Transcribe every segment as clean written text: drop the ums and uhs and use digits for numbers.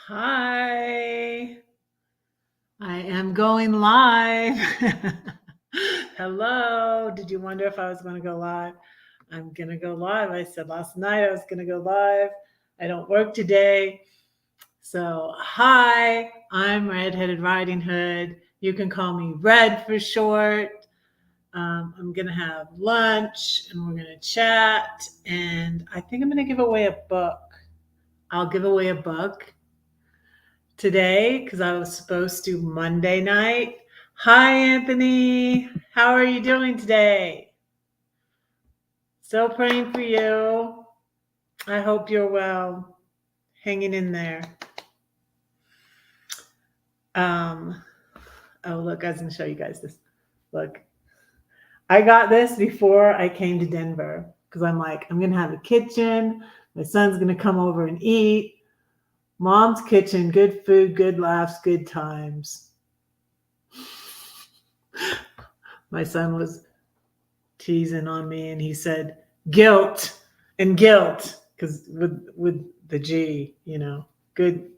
Hi, I am going live. Hello. Did you wonder if I was going to go live? I'm going to go live. I said last night I was going to go live. I don't work today. So, hi, I'm Redheaded Riding Hood. You can call me Red for short. I'm going to have lunch and we're going to chat. And I think I'm going to give away a book. I'll give away a book today because I was supposed to Monday night. Hi, Anthony. How are you doing today? Still praying for you. I hope you're well. Hanging in there. Oh, look, I was going to show you guys this. Look, I got this before I came to Denver because I'm like, I'm going to have a kitchen. My son's going to come over and eat. Mom's kitchen, good food, good laughs, good times. My son was teasing on me and he said guilt because with the G, good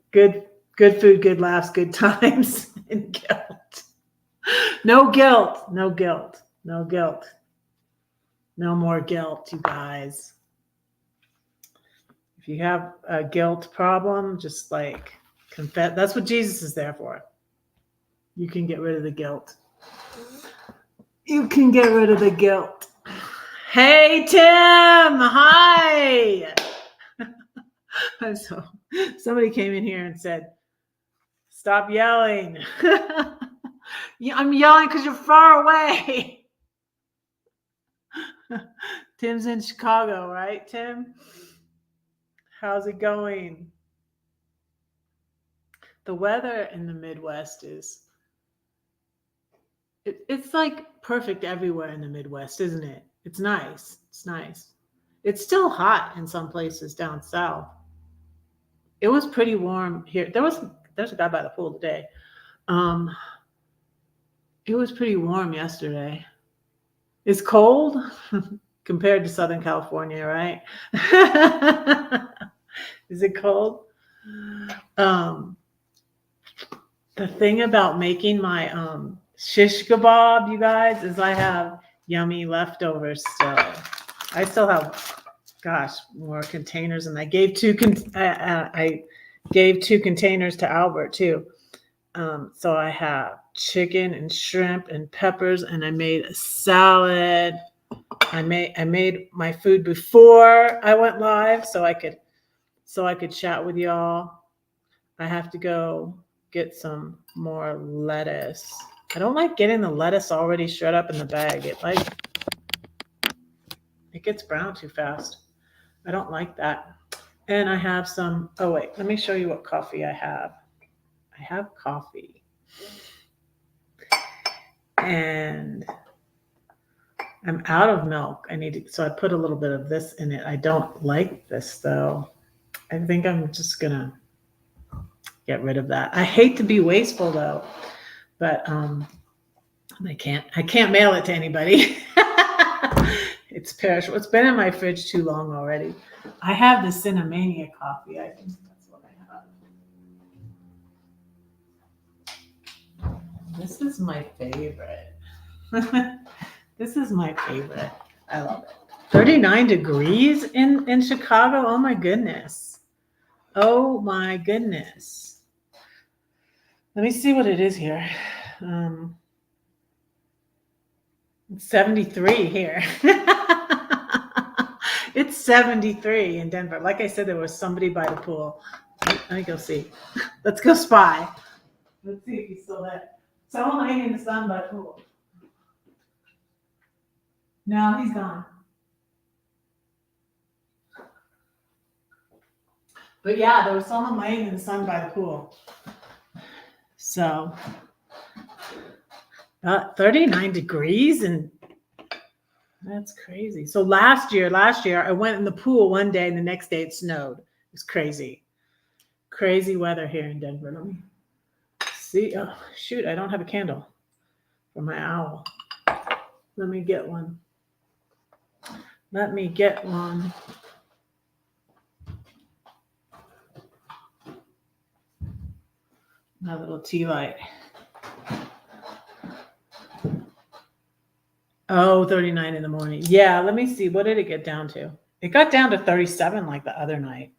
food, good laughs, good times, and guilt. No guilt, no guilt, no guilt, no more guilt, you guys. If you have a guilt problem, just like confess. That's what Jesus is there for. You can get rid of the guilt. You can get rid of the guilt. Hey, Tim. Hi. So somebody came in here and said, stop yelling. I'm yelling because you're far away. Tim's in Chicago, right, Tim? How's it going? The weather in the Midwest it's like perfect everywhere in the Midwest, isn't it? It's nice. It's nice. It's still hot in some places down south. It was pretty warm here. There's a guy by the pool today. It was pretty warm yesterday. It's cold compared to Southern California, right? Is it cold? The thing about making my shish kebab, you guys, is I have yummy leftovers still. I still have, more containers, and I gave two containers to Albert too. So I have chicken and shrimp and peppers, and I made a salad. I made my food before I went live so I could chat with y'all. I have to go get some more lettuce. I don't like getting the lettuce already shred up in the bag. It gets brown too fast. I don't like that. And I have some, oh wait, let me show you what coffee I have. I have coffee. And I'm out of milk. So I put a little bit of this in it. I don't like this though. I think I'm just gonna get rid of that. I hate to be wasteful though, but I can't mail it to anybody. It's perishable. It's been in my fridge too long already. I have the Cinnamania coffee. I think that's what I have. This is my favorite. This is my favorite. I love it. 39 degrees in Chicago. Oh my goodness. Oh my goodness. Let me see what it is here. 73 here. It's 73 in Denver. Like I said, there was somebody by the pool. Let me go see. Let's go spy. Let's see if he's still there. Someone laying in the sun by the pool. No, he's gone. But yeah, there was someone laying in the sun by the pool. So 39 degrees, and that's crazy. So last year, I went in the pool one day and the next day it snowed. It was crazy. Crazy weather here in Denver. Let me see. Oh, shoot, I don't have a candle for my owl. Let me get one. My little tea light. Oh, 39 in the morning. Yeah, let me see. What did it get down to? It got down to 37 like the other night.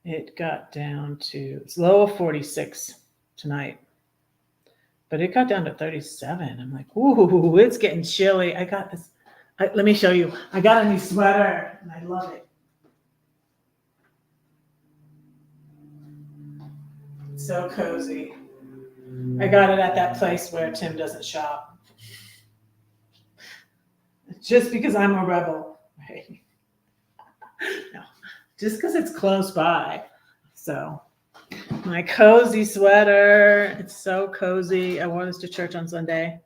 It got down to, it's low of 46 tonight. But it got down to 37. I'm like, ooh, it's getting chilly. I got this. Let me show you. I got a new sweater and I love it. It's so cozy. I got it at that place where Tim doesn't shop. Just because I'm a rebel, right? No, just because it's close by. So my cozy sweater. It's so cozy. I wore this to church on Sunday.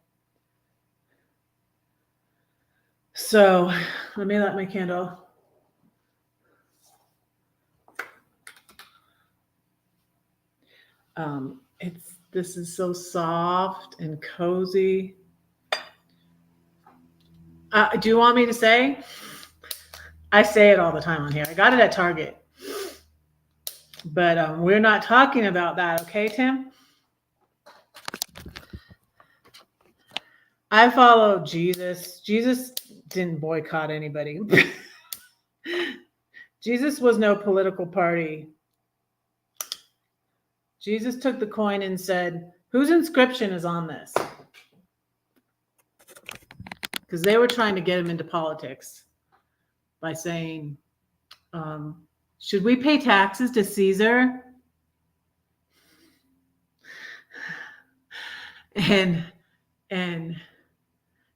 So let me light my candle. This is so soft and cozy. Do you want me to say? I say it all the time on here. I got it at Target. But we're not talking about that, okay, Tim? I follow Jesus. Jesus didn't boycott anybody. Jesus was no political party. Jesus took the coin and said, whose inscription is on this? Because they were trying to get him into politics by saying, should we pay taxes to Caesar? And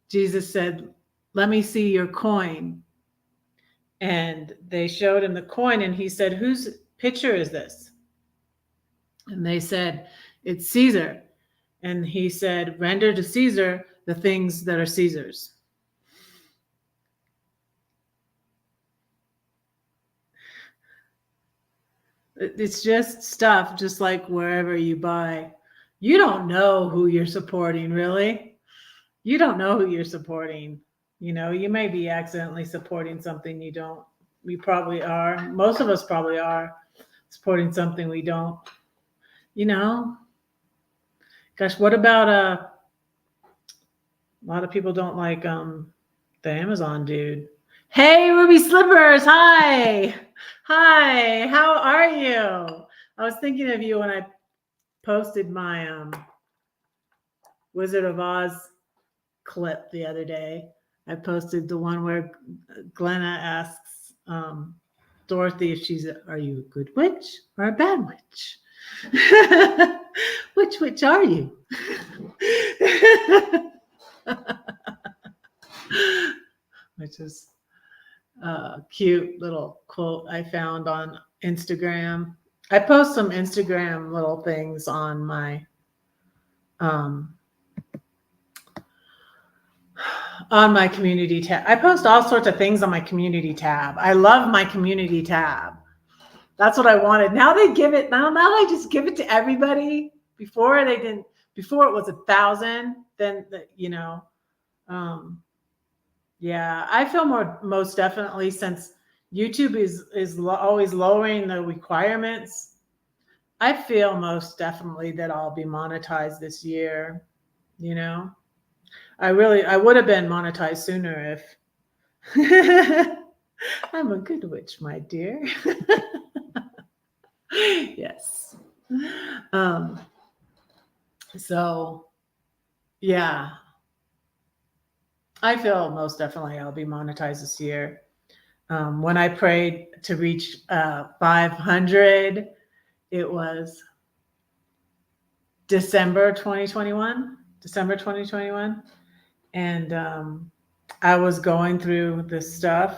Jesus said, let me see your coin. And they showed him the coin and he said, whose picture is this? And they said, it's Caesar. And he said, render to Caesar the things that are Caesar's. It's just stuff, just like wherever you buy. You don't know who you're supporting, really. You don't know who you're supporting. You know, you may be accidentally supporting something you don't. We probably are. Most of us probably are supporting something we don't. You know, gosh, what about a lot of people don't like the Amazon dude. Hey, Ruby Slippers. Hi. Hi. How are you? I was thinking of you when I posted my Wizard of Oz clip the other day. I posted the one where Glenna asks Dorothy if are you a good witch or a bad witch? Which witch are you? Which is a cute little quote I found on Instagram. I post some Instagram little things on my community tab. I post all sorts of things on my community tab. I love my community tab. That's what I wanted. Now they give it. Now they just give it to everybody. Before they didn't. Before it was 1,000. Then yeah, I feel most definitely, since YouTube is always lowering the requirements. I feel most definitely that I'll be monetized this year. You know, I would have been monetized sooner if I'm a good witch, my dear. Yes. So yeah, I feel most definitely I'll be monetized this year. When I prayed to reach 500, it was December 2021. And I was going through this stuff.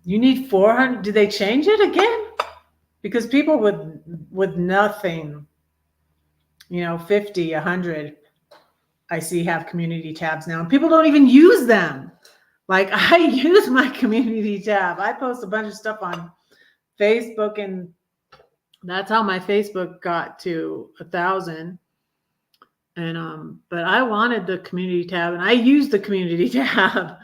You need 400. Did they change it again? Because people with nothing, 50, 100, I see have community tabs now, and people don't even use them. Like, I use my community tab. I post a bunch of stuff on Facebook, and that's how my Facebook got to 1,000. And but I wanted the community tab, and I used the community tab.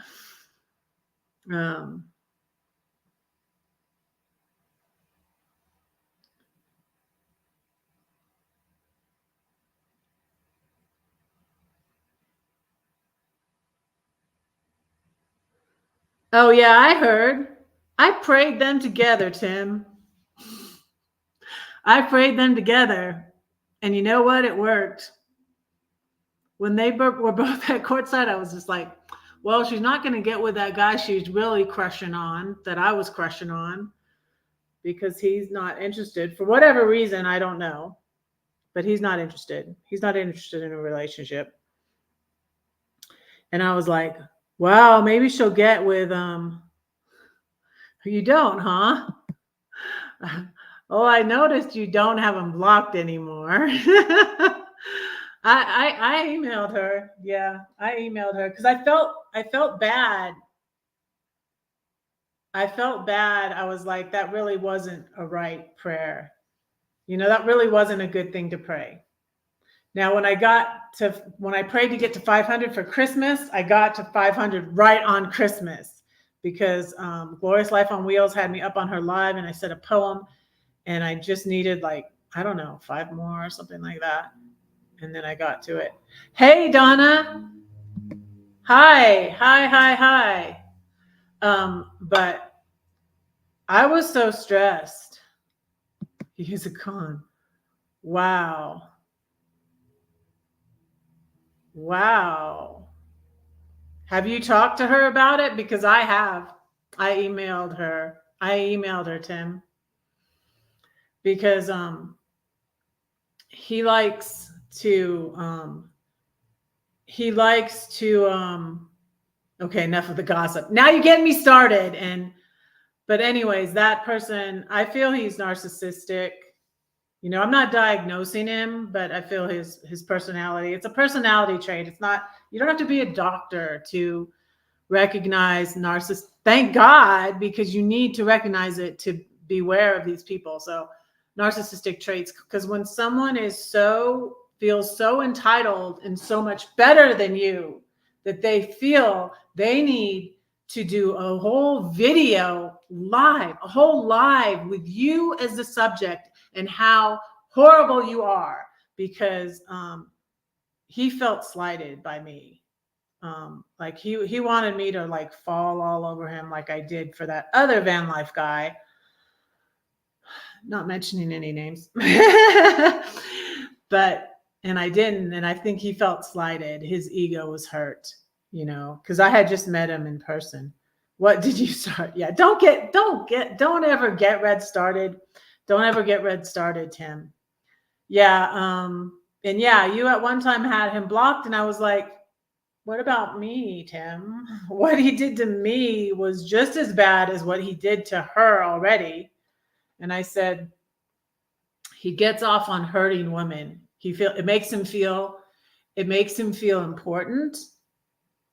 Oh, yeah, I heard. I prayed them together, Tim. I prayed them together. And you know what? It worked. When they were both at courtside, I was just like, well, she's not going to get with that guy she's really crushing on, that I was crushing on, because he's not interested for whatever reason. I don't know. But he's not interested. He's not interested in a relationship. And I was like, wow, maybe she'll get with you don't, huh? Oh, I noticed you don't have him blocked anymore. I emailed her. Yeah, I emailed her because I felt bad. I felt bad. I was like, that really wasn't a right prayer. That really wasn't a good thing to pray. Now, when I prayed to get to 500 for Christmas, I got to 500 right on Christmas because Glorious Life on Wheels had me up on her live, and I said a poem, and I just needed, like, I don't know, 5 more or something like that, and then I got to it. Hey, Donna. Hi. But I was so stressed. He's a con. Wow. Have you talked to her about it? Because I have. I emailed her, Tim, because he likes to okay, enough of the gossip. Now you're getting me started. But anyways, that person, I feel he's narcissistic. I'm not diagnosing him, but I feel his personality. It's a personality trait. It's not, you don't have to be a doctor to recognize narcissist. Thank God, because you need to recognize it to beware of these people. So narcissistic traits, because when someone feels so entitled and so much better than you, that they feel they need to do a whole live with you as the subject and how horrible you are, because he felt slighted by me. Like he wanted me to like fall all over him like I did for that other van life guy, not mentioning any names. And I didn't, and I think he felt slighted. His ego was hurt, because I had just met him in person. What did you start? Yeah, don't ever get red started. Don't ever get red started, Tim. Yeah, and yeah, you at one time had him blocked, and I was like, what about me, Tim? What he did to me was just as bad as what he did to her already. And I said, he gets off on hurting women. It makes him feel important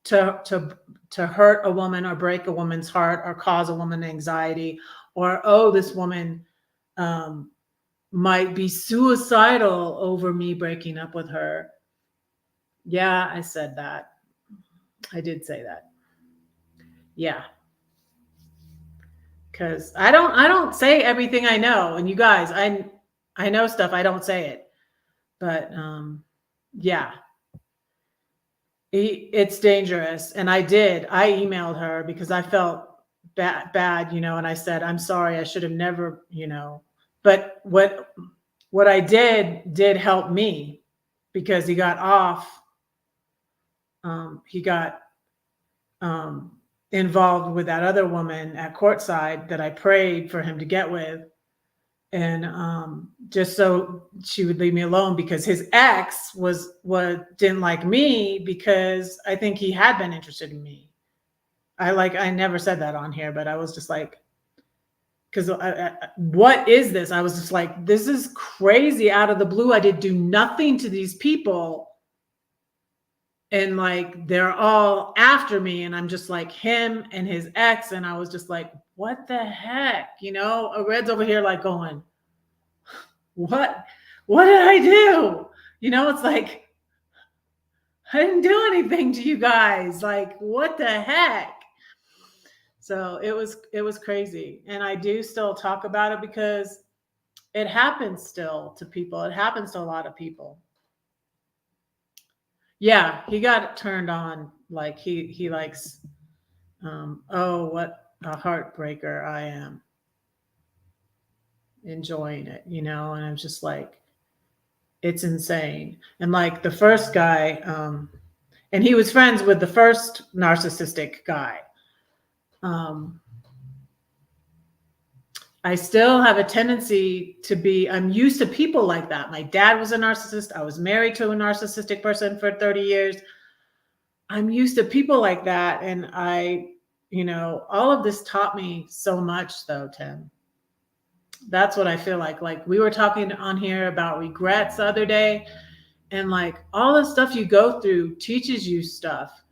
to hurt a woman or break a woman's heart or cause a woman anxiety, or, oh, this woman might be suicidal over me breaking up with her. Yeah, I said that. I did say that. Yeah. Because I don't say everything I know. And you guys, I know stuff, I don't say it. But yeah. It's dangerous. And I emailed her because I felt bad, and I said, I'm sorry, I should have never, but what I did help me, because he got off. He got involved with that other woman at courtside that I prayed for him to get with. And just so she would leave me alone, because his ex didn't like me, because I think he had been interested in me. I never said that on here, but I was just like, because what is this? I was just like, this is crazy, out of the blue. I did do nothing to these people, and like they're all after me, and I'm just like, him and his ex, and I was just like, what the heck? Red's over here like going, what did I do? It's like, I didn't do anything to you guys. Like, what the heck? So it was crazy. And I do still talk about it because it happens still to people. It happens to a lot of people. Yeah, he got turned on. Like he likes Oh, what a heartbreaker I am, enjoying it, and I'm just like, it's insane. And like the first guy, and he was friends with the first narcissistic guy. Um, I still have a tendency to be, I'm used to people like that. My dad was a narcissist. I was married to a narcissistic person for 30 years. I'm used to people like that. And all of this taught me so much though, Tim. That's what I feel like. Like we were talking on here about regrets the other day, and like all the stuff you go through teaches you stuff.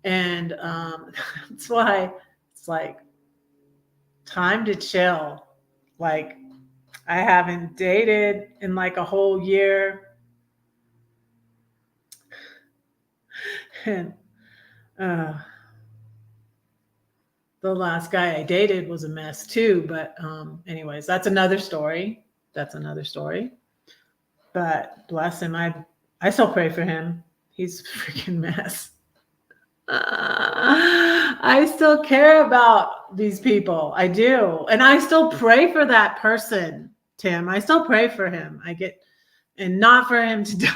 And that's why it's like time to chill. Like I haven't dated in like a whole year. And the last guy I dated was a mess too. But anyways, that's another story. That's another story. But bless him. I still pray for him. He's a freaking mess. I still care about these people. I do. And I still pray for that person, Tim. I still pray for him. And not for him to die.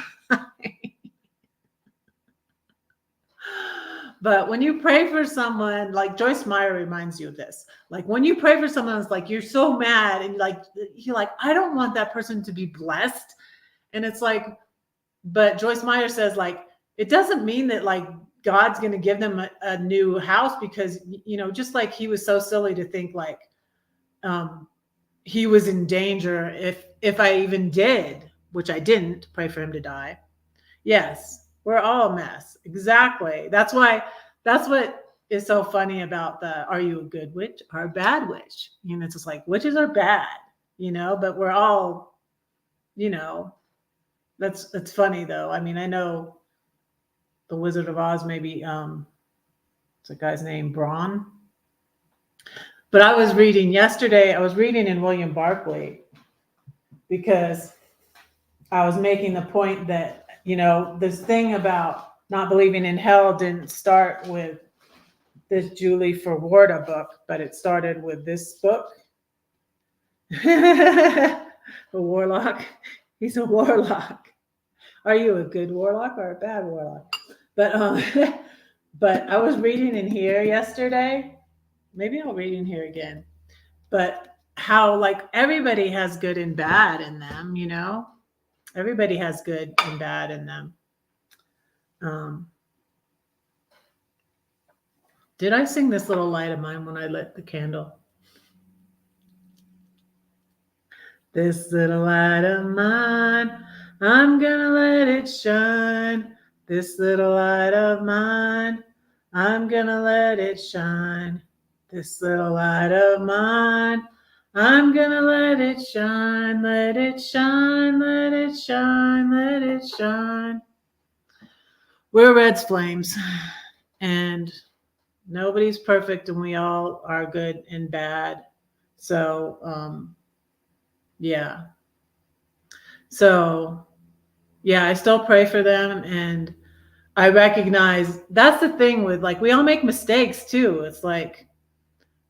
But when you pray for someone, like Joyce Meyer reminds you of this. Like when you pray for someone, it's like you're so mad and you're like, I don't want that person to be blessed. And it's like, but Joyce Meyer says, like, it doesn't mean that like God's going to give them a new house, because, just like he was so silly to think like he was in danger if I even did, which I didn't pray for him to die. Yes, we're all a mess. Exactly. That's what is so funny about are you a good witch or a bad witch? It's just like witches are bad, but we're all, that's funny though. I mean, I know the Wizard of Oz, maybe it's a guy's name, Braun. But I was reading in William Barclay, because I was making the point that, this thing about not believing in hell didn't start with this Julie Forwarda book, but it started with this book. A warlock. He's a warlock. Are you a good warlock or a bad warlock? But but I was reading in here yesterday. Maybe I'll read in here again. But how like everybody has good and bad in them, Everybody has good and bad in them. Did I sing This Little Light of Mine when I lit the candle? This little light of mine, I'm gonna let it shine. This little light of mine, I'm gonna let it shine. This little light of mine, I'm gonna let it shine, let it shine, let it shine, let it shine. We're Red's Flames, and nobody's perfect, and we all are good and bad. So, yeah. So, yeah, I still pray for them, and I recognize that's the thing with like we all make mistakes too. It's like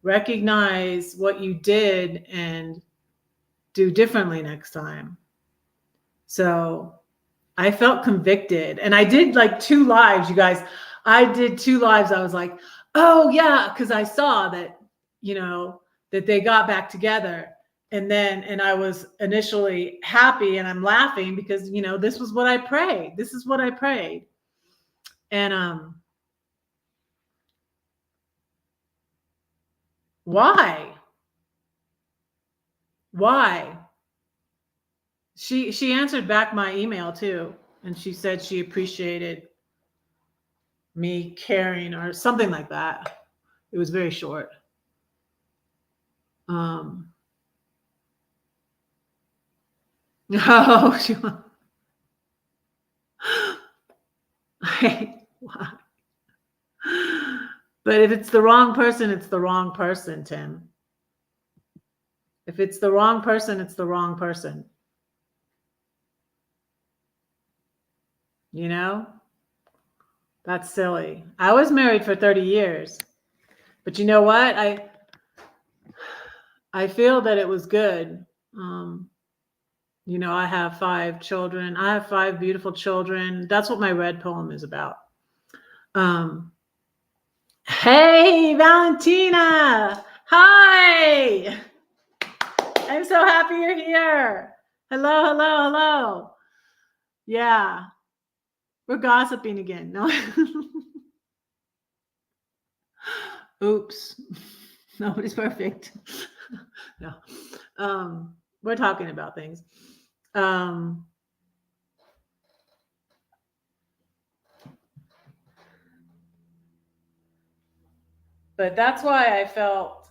recognize what you did and do differently next time. So I felt convicted, and I did like 2 lives, you guys. I did 2 lives. I was like, oh yeah, because I saw that, that they got back together. And I was initially happy, and I'm laughing because, this was what I prayed. This is what I prayed. And why? Why? She answered back my email too, and she said she appreciated me caring or something like that. It was very short. No, why? But if it's the wrong person, it's the wrong person, Tim. If it's the wrong person, it's the wrong person. That's silly. I was married for 30 years. But you know what? I feel that it was good. I have 5 children. I have 5 beautiful children. That's what my red poem is about. Hey, Valentina. Hi. I'm so happy you're here. Hello, hello, hello. Yeah. We're gossiping again. No. Oops. Nobody's perfect. No. We're talking about things. But that's why I felt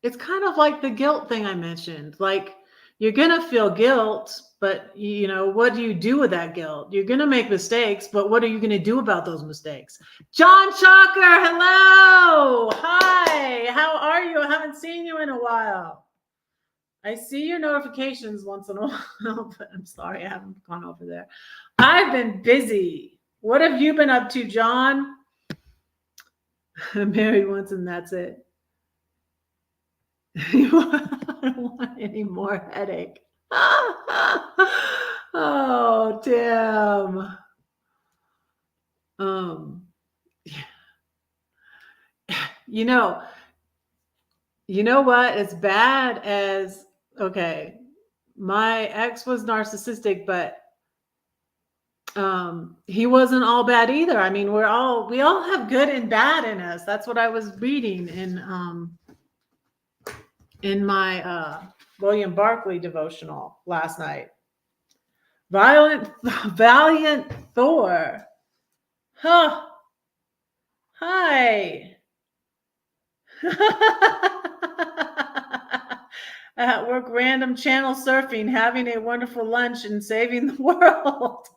it's kind of like the guilt thing I mentioned. Like, you're going to feel guilt, but what do you do with that guilt? You're going to make mistakes, but what are you going to do about those mistakes? John Chalker, hello. Hi. How are you? I haven't seen you in a while. I see your notifications once in a while, but I'm sorry I haven't gone over there. I've been busy. What have you been up to, John? I'm married once and that's it. I don't want any more headache. Oh, Tim. You know what? As bad as, okay, my ex was narcissistic, but he wasn't all bad either. I mean, we all have good and bad in us. That's what I was reading in my William Barclay devotional last night. Valiant Thor. Huh. Hi. At work, random channel surfing, having a wonderful lunch and saving the world.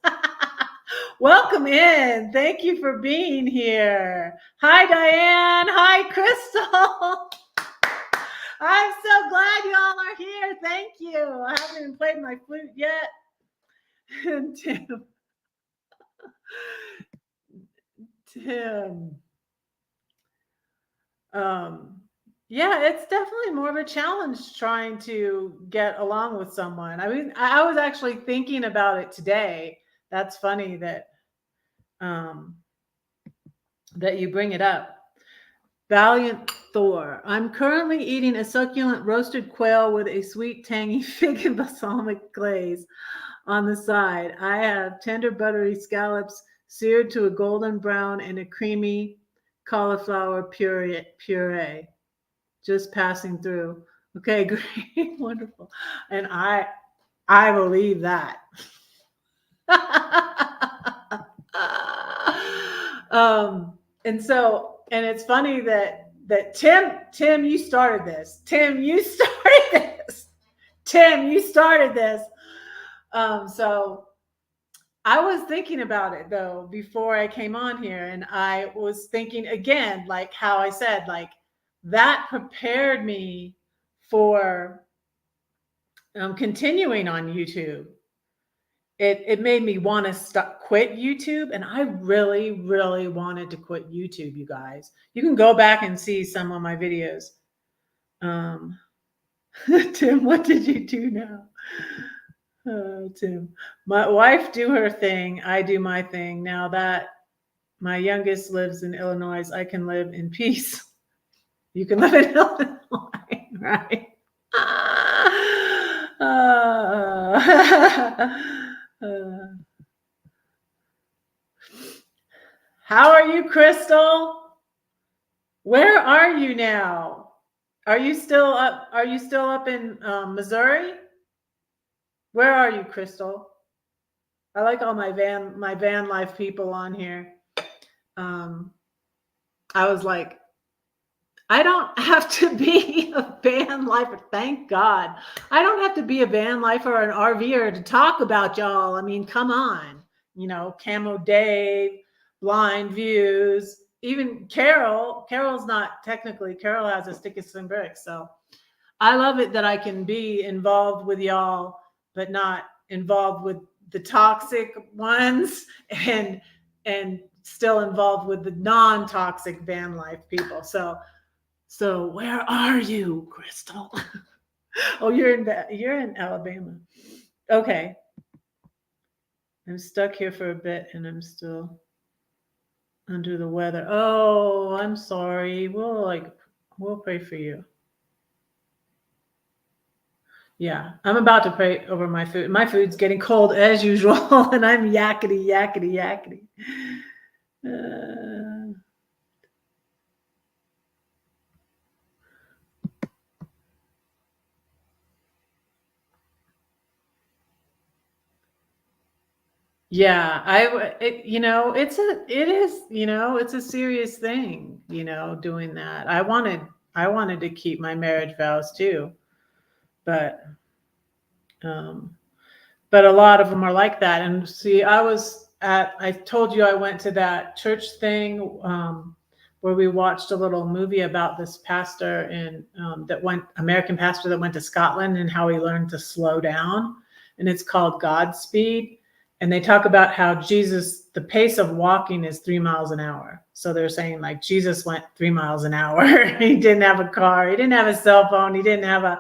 Welcome in. Thank you for being here. Hi, Diane. Hi, Crystal. I'm so glad you all are here. Thank you. I haven't even played my flute yet. And Tim. Yeah, it's definitely more of a challenge trying to get along with someone. I mean, I was actually thinking about it today. That's funny that that you bring it up. Valiant Thor. I'm currently eating a succulent roasted quail with a sweet, tangy fig and balsamic glaze on the side. I have tender, buttery scallops seared to a golden brown and a creamy cauliflower puree. Just passing through. Okay, great, wonderful. And I believe that. And it's funny that Tim, you started this. Tim, you started this. So I was thinking about it though before I came on here, and I was thinking again, like how I said, like that prepared me for continuing on YouTube. It made me want to quit YouTube, and I really, really wanted to quit YouTube. You guys, you can go back and see some of my videos. Tim, what did you do now? Tim, my wife do her thing, I do my thing. Now that my youngest lives in Illinois, I can live in peace. You can live in Illinois, right? How are you, Crystal? Where are you now? Are you still up in Missouri? Where are you, Crystal? I like all my van life people on here. I was like, I don't have to be a van lifer. Thank God. I don't have to be a van lifer or an RVer to talk about y'all. I mean, come on. Camo Dave, Blind Views, even Carol. Carol's not technically, Carol has a stick of some bricks. So I love it that I can be involved with y'all, but not involved with the toxic ones and still involved with the non-toxic van life people. So where are you, Crystal? Oh, you're in Alabama. Okay. I'm stuck here for a bit and I'm still under the weather. Oh, I'm sorry. We'll pray for you. Yeah, I'm about to pray over my food. My food's getting cold as usual, and I'm yakety, yakety, yakety. Yeah, it's a serious thing, doing that. I wanted to keep my marriage vows too, but um, but a lot of them are like that. And see, I told you I went to that church thing where we watched a little movie about this pastor American pastor that went to Scotland and how he learned to slow down. And it's called Godspeed. And they talk about how the pace of walking is 3 miles an hour. So they're saying like Jesus went 3 miles an hour. He didn't have a car. He didn't have a cell phone. He didn't have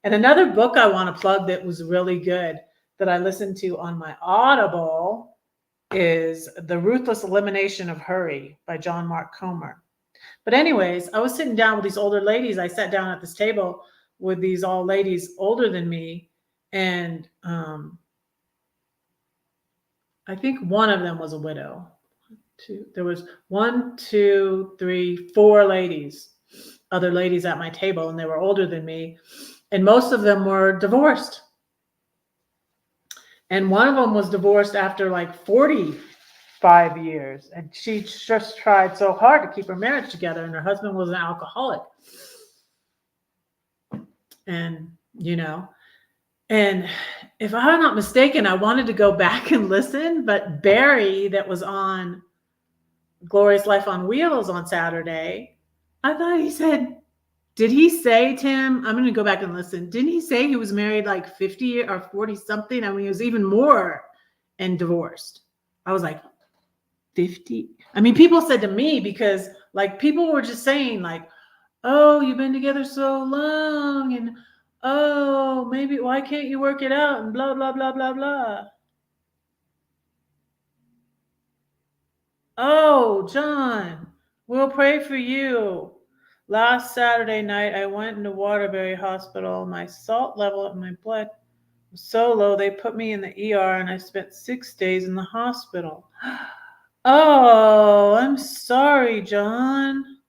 and another book I want to plug that was really good that I listened to on my Audible is The Ruthless Elimination of Hurry by John Mark Comer. But anyways, I was sitting down with these older ladies. I sat down at this table with these all ladies older than me. And I think one of them was a widow. There was 1, 2, 3, 4 ladies, other ladies at my table, and they were older than me. And most of them were divorced. And one of them was divorced after like 45 years. And she just tried so hard to keep her marriage together. And her husband was an alcoholic. And, and if I'm not mistaken, I wanted to go back and listen. But Barry, that was on Glorious Life on Wheels on Saturday, I thought he said, did he say, Tim, I'm going to go back and listen. Didn't he say he was married like 50 or 40 something? I mean, he was even more and divorced. I was like, 50? I mean, people said to me because like people were just saying like, oh, you've been together so long and oh, maybe why can't you work it out and blah, blah, blah, blah, blah. Oh, John, we'll pray for you. Last Saturday night, I went into Waterbury Hospital. My salt level in my blood was so low, they put me in the ER and I spent 6 days in the hospital. Oh, I'm sorry, John.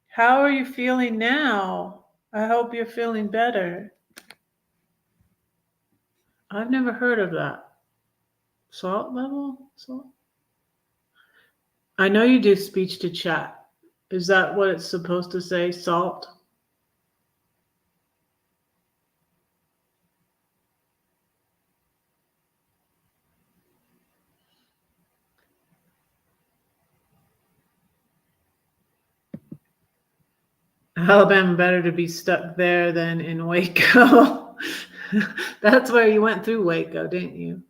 How are you feeling now? I hope you're feeling better. I've never heard of that. Salt level? Salt? I know you do speech to chat. Is that what it's supposed to say? Salt? Alabama, better to be stuck there than in Waco. That's where you went through Waco, didn't you?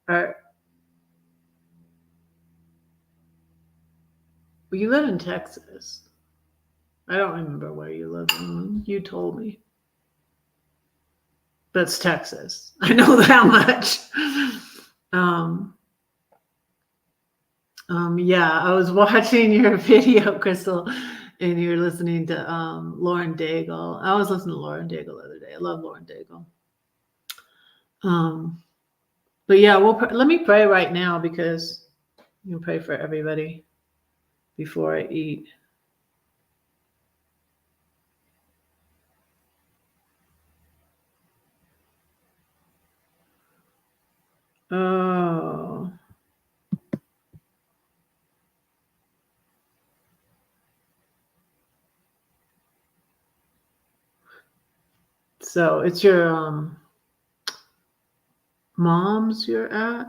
Or you live in Texas. I don't remember where you live in. You told me. That's Texas. I know that much. Yeah, I was watching your video, Crystal, and you were listening to Lauren Daigle. I was listening to Lauren Daigle the other day. I love Lauren Daigle. But yeah, let me pray right now because you can pray for everybody before I eat. Oh. So it's your mom's you're at?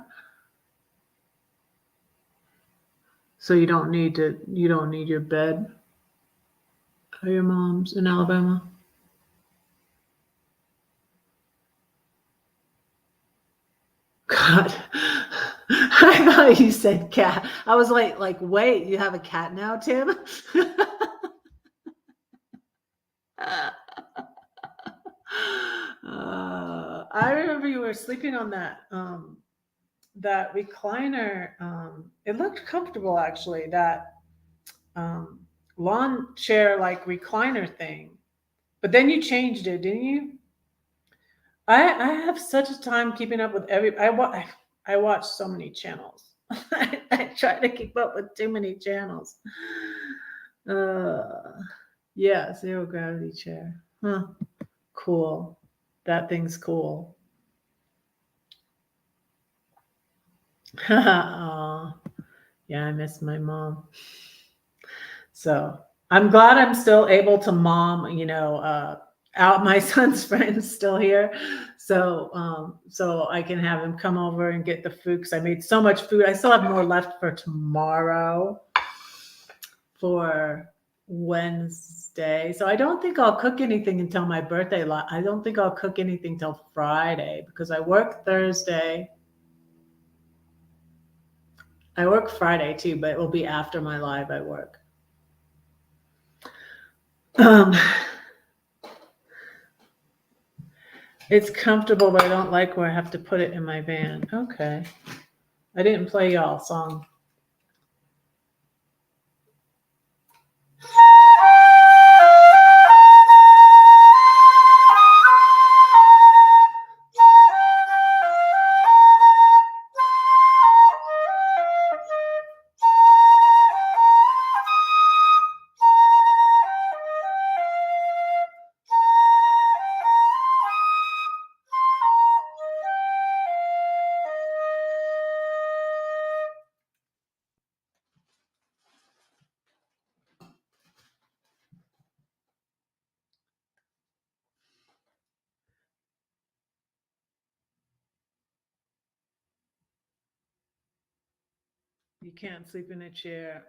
So you don't need your bed at your mom's in Alabama? God. I thought you said cat. I was like, wait, you have a cat now, Tim? I remember you were sleeping on that recliner. It looked comfortable actually. That um, lawn chair like recliner thing. But then you changed it, didn't you? I have such a time keeping up with I watch so many channels. I try to keep up with too many channels. Uh, yeah, zero gravity chair. Huh. Cool. That thing's cool. Aw. Yeah, I miss my mom. So I'm glad I'm still able to mom, out my son's friends still here. So I can have him come over and get the food because I made so much food. I still have more left for tomorrow for Wednesday. So I don't think I'll cook anything until my birthday. I don't think I'll cook anything till Friday because I work Thursday. I work Friday too, but it will be after my live I work. It's comfortable, but I don't like where I have to put it in my van. Okay. I didn't play y'all song. You can't sleep in a chair.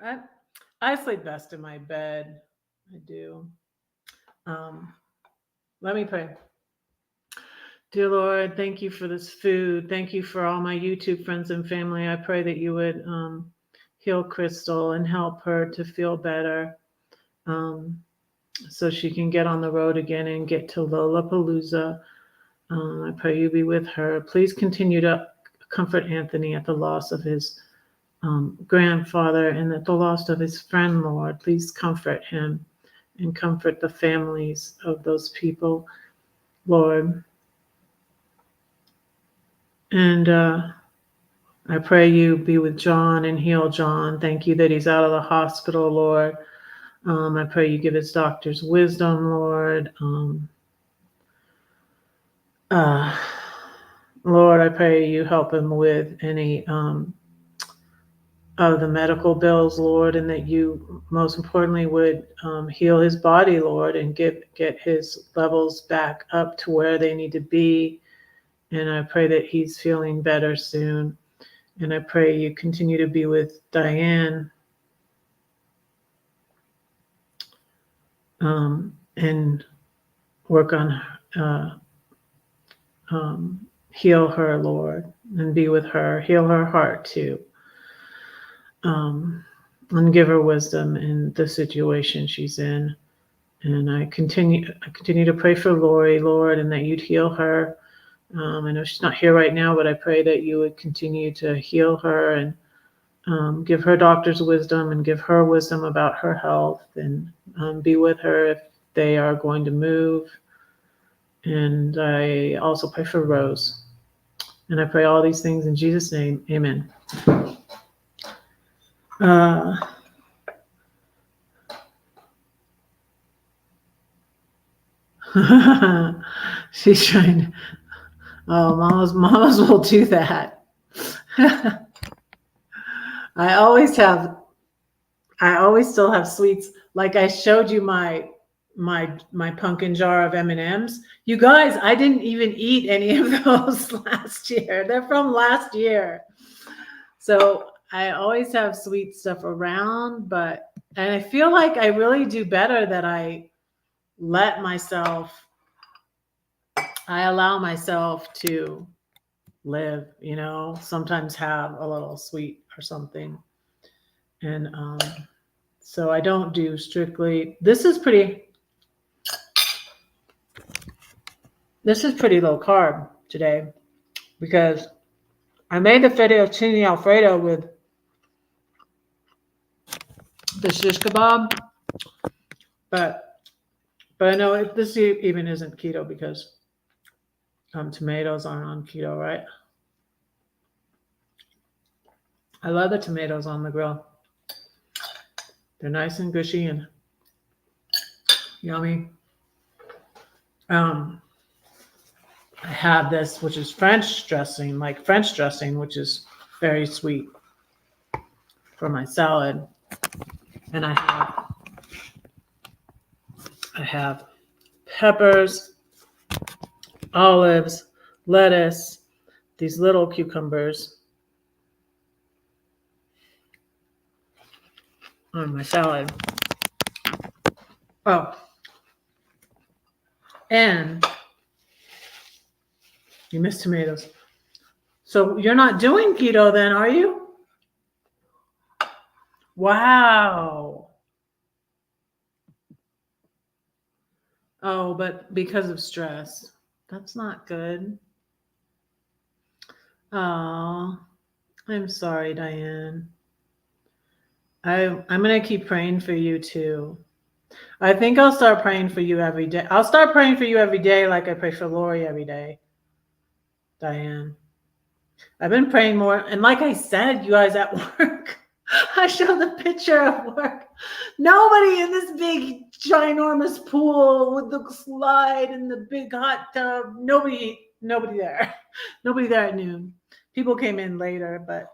I sleep best in my bed. I do. Um, Let me pray. Dear Lord, thank you for this food. Thank you for all my YouTube friends and family. I pray that you would heal Crystal and help her to feel better so she can get on the road again and get to Lollapalooza. I pray you be with her. Please continue to comfort Anthony at the loss of his grandfather and at the loss of his friend, Lord. Please comfort him and comfort the families of those people, Lord. And I pray you be with John and heal John. Thank you that he's out of the hospital, Lord. I pray you give his doctors wisdom, Lord. Lord, I pray you help him with any of the medical bills, Lord, and that you most importantly would heal his body, Lord, and get his levels back up to where they need to be. And I pray that he's feeling better soon. And I pray you continue to be with Diane and work on heal her, Lord, and be with her. Heal her heart too. And give her wisdom in the situation she's in. And I continue to pray for Lori, Lord, and that you'd heal her. I know she's not here right now, but I pray that you would continue to heal her and give her doctor's wisdom and give her wisdom about her health and be with her if they are going to move. And I also pray for Rose. And I pray all these things in Jesus' name. Amen. She's trying to, oh, mamas will do that. I always still have sweets. Like I showed you my pumpkin jar of M&Ms. You guys, I didn't even eat any of those last year. They're from last year. So I always have sweet stuff around, and I feel like I really do better that I allow myself to live, sometimes have a little sweet or something. And so I don't do strictly, this is pretty low carb today because I made the fettuccine alfredo with the shish kebab, but I know this even isn't keto because tomatoes aren't on keto, right? I love the tomatoes on the grill. They're nice and gushy and yummy. I have this, which is French dressing, which is very sweet for my salad. And I have peppers, olives, lettuce, these little cucumbers on my salad. Oh, and you missed tomatoes. So you're not doing keto then, are you? Wow. Oh, but because of stress. That's not good. Oh, I'm sorry, Diane. I'm going to keep praying for you too. I think I'll start praying for you every day. I'll start praying for you every day like I pray for Lori every day, Diane. I've been praying more. And like I said, you guys at work, I showed the picture of work. Nobody in this big, ginormous pool with the slide and the big hot tub. Nobody there. Nobody there at noon. People came in later, but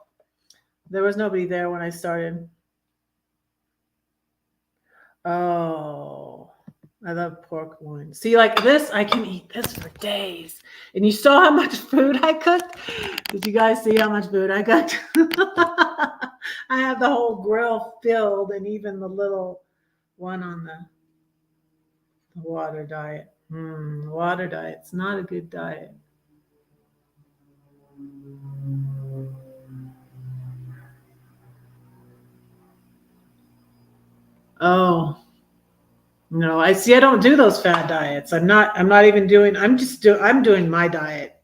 there was nobody there when I started. Oh, I love pork loin. See, like this, I can eat this for days. And you saw how much food I cooked? Did you guys see how much food I cooked? I have the whole grill filled and even the little one on the water diet. Water diet's not a good diet. Oh, no, I don't do those fad diets. I'm not even doing, I'm doing my diet.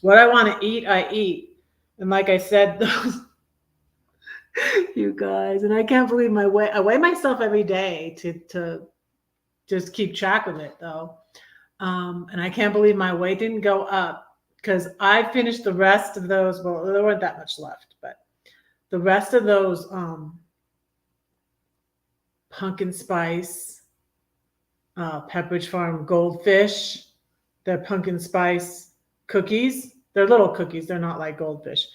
What I want to eat, I eat. And like I said, those, you guys, and I can't believe my weight. I weigh myself every day to just keep track of it though. And I can't believe my weight didn't go up because I finished the rest of those. Well, there weren't that much left, but the rest of those pumpkin spice, Pepperidge Farm goldfish, they're pumpkin spice cookies. They're little cookies. They're not like goldfish,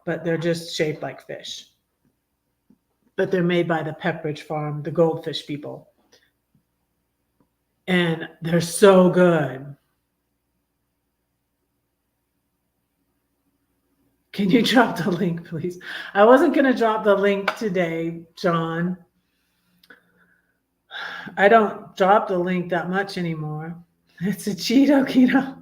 but they're just shaped like fish. But they're made by the Pepperidge Farm, the goldfish people. And they're so good. Can you drop the link, please? I wasn't going to drop the link today, John. I don't drop the link that much anymore. It's a Cheeto keto.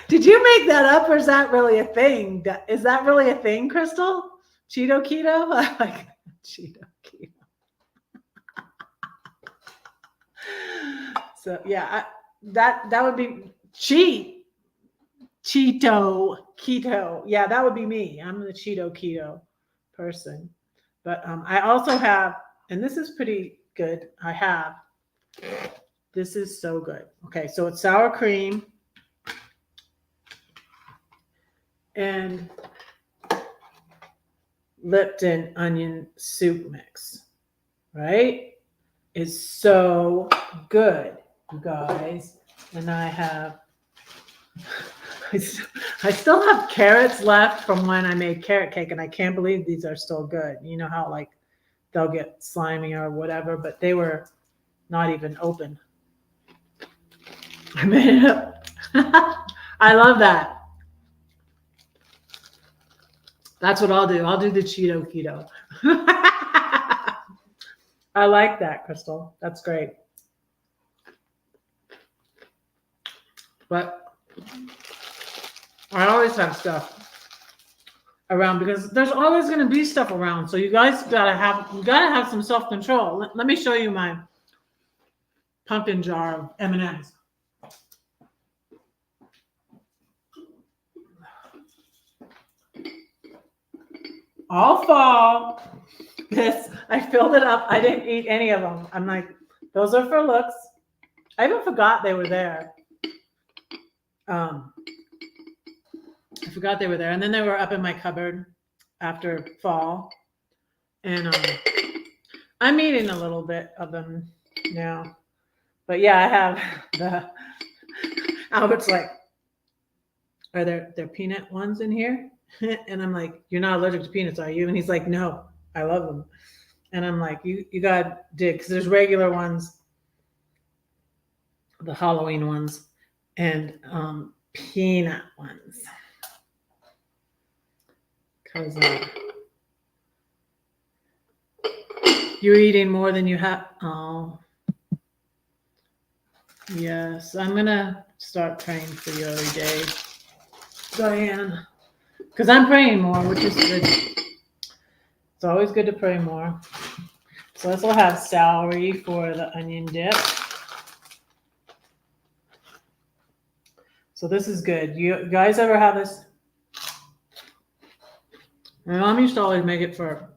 Did you make that up or is that really a thing? Is that really a thing, Crystal? Cheeto keto? I like Cheeto keto. So yeah, that would be Cheeto keto. Yeah, that would be me. I'm the Cheeto keto person. But I also have, and this is pretty good. This is so good. Okay, so it's sour cream and Lipton onion soup mix, right? It's so good, you guys. And I still have carrots left from when I made carrot cake, and I can't believe these are still good. You know how like they'll get slimy or whatever, but they were not even open. I made it up. I love that. That's what I'll do. I'll do the Cheeto keto. I like that, Crystal. That's great. But I always have stuff around because there's always going to be stuff around. So you guys gotta have some self control. Let me show you my pumpkin jar of M&Ms. All fall. This I filled it up. I didn't eat any of them. I'm like, those are for looks. I even forgot they were there. I forgot they were there, and then they were up in my cupboard after fall, and I'm eating a little bit of them now. But yeah, I have the Albert's like, are there peanut ones in here? And I'm like, you're not allergic to peanuts, are you? And he's like, no, I love them. And I'm like, you gotta dig, because there's regular ones, the Halloween ones, and peanut ones. Because you're eating more than you have. Oh, yes. I'm gonna start praying for you every day, Diane, because I'm praying more, which is good. It's always good to pray more. So this will have celery for the onion dip. So this is good. You guys ever have this? My mom used to always make it for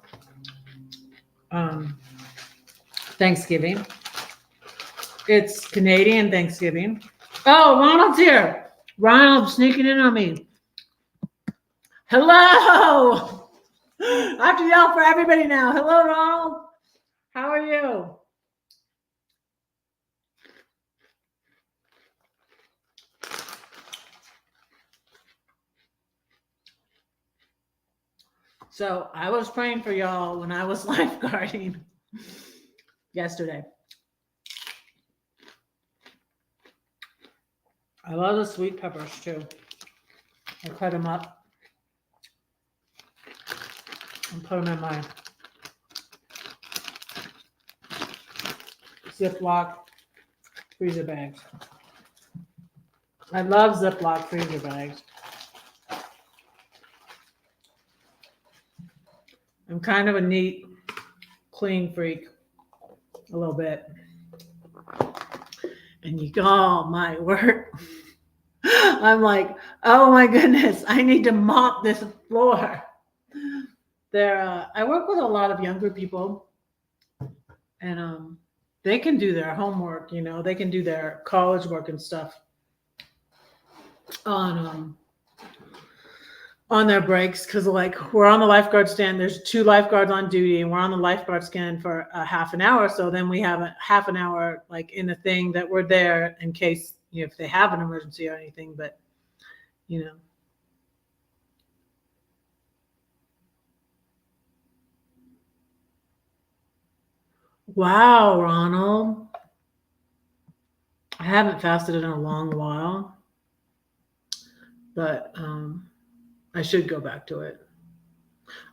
Thanksgiving. It's Canadian Thanksgiving. Oh, Ronald's here. Ronald's sneaking in on me. Hello. I have to yell for everybody now. Hello, Ronald. How are you? So I was praying for y'all when I was lifeguarding yesterday. I love the sweet peppers too. I cut them up and put them in my Ziploc freezer bags. I love Ziploc freezer bags. I'm kind of a neat, clean freak, a little bit. And you go, oh my word. I'm like, oh my goodness, I need to mop this floor. I work with a lot of younger people, and they can do their homework, they can do their college work and stuff on their breaks, because like we're on the lifeguard stand, there's 2 lifeguards on duty, and we're on the lifeguard stand for a half an hour. So then we have a half an hour like in the thing that we're there in case if they have an emergency or anything. But wow, Ronald, I haven't fasted in a long while, but I should go back to it.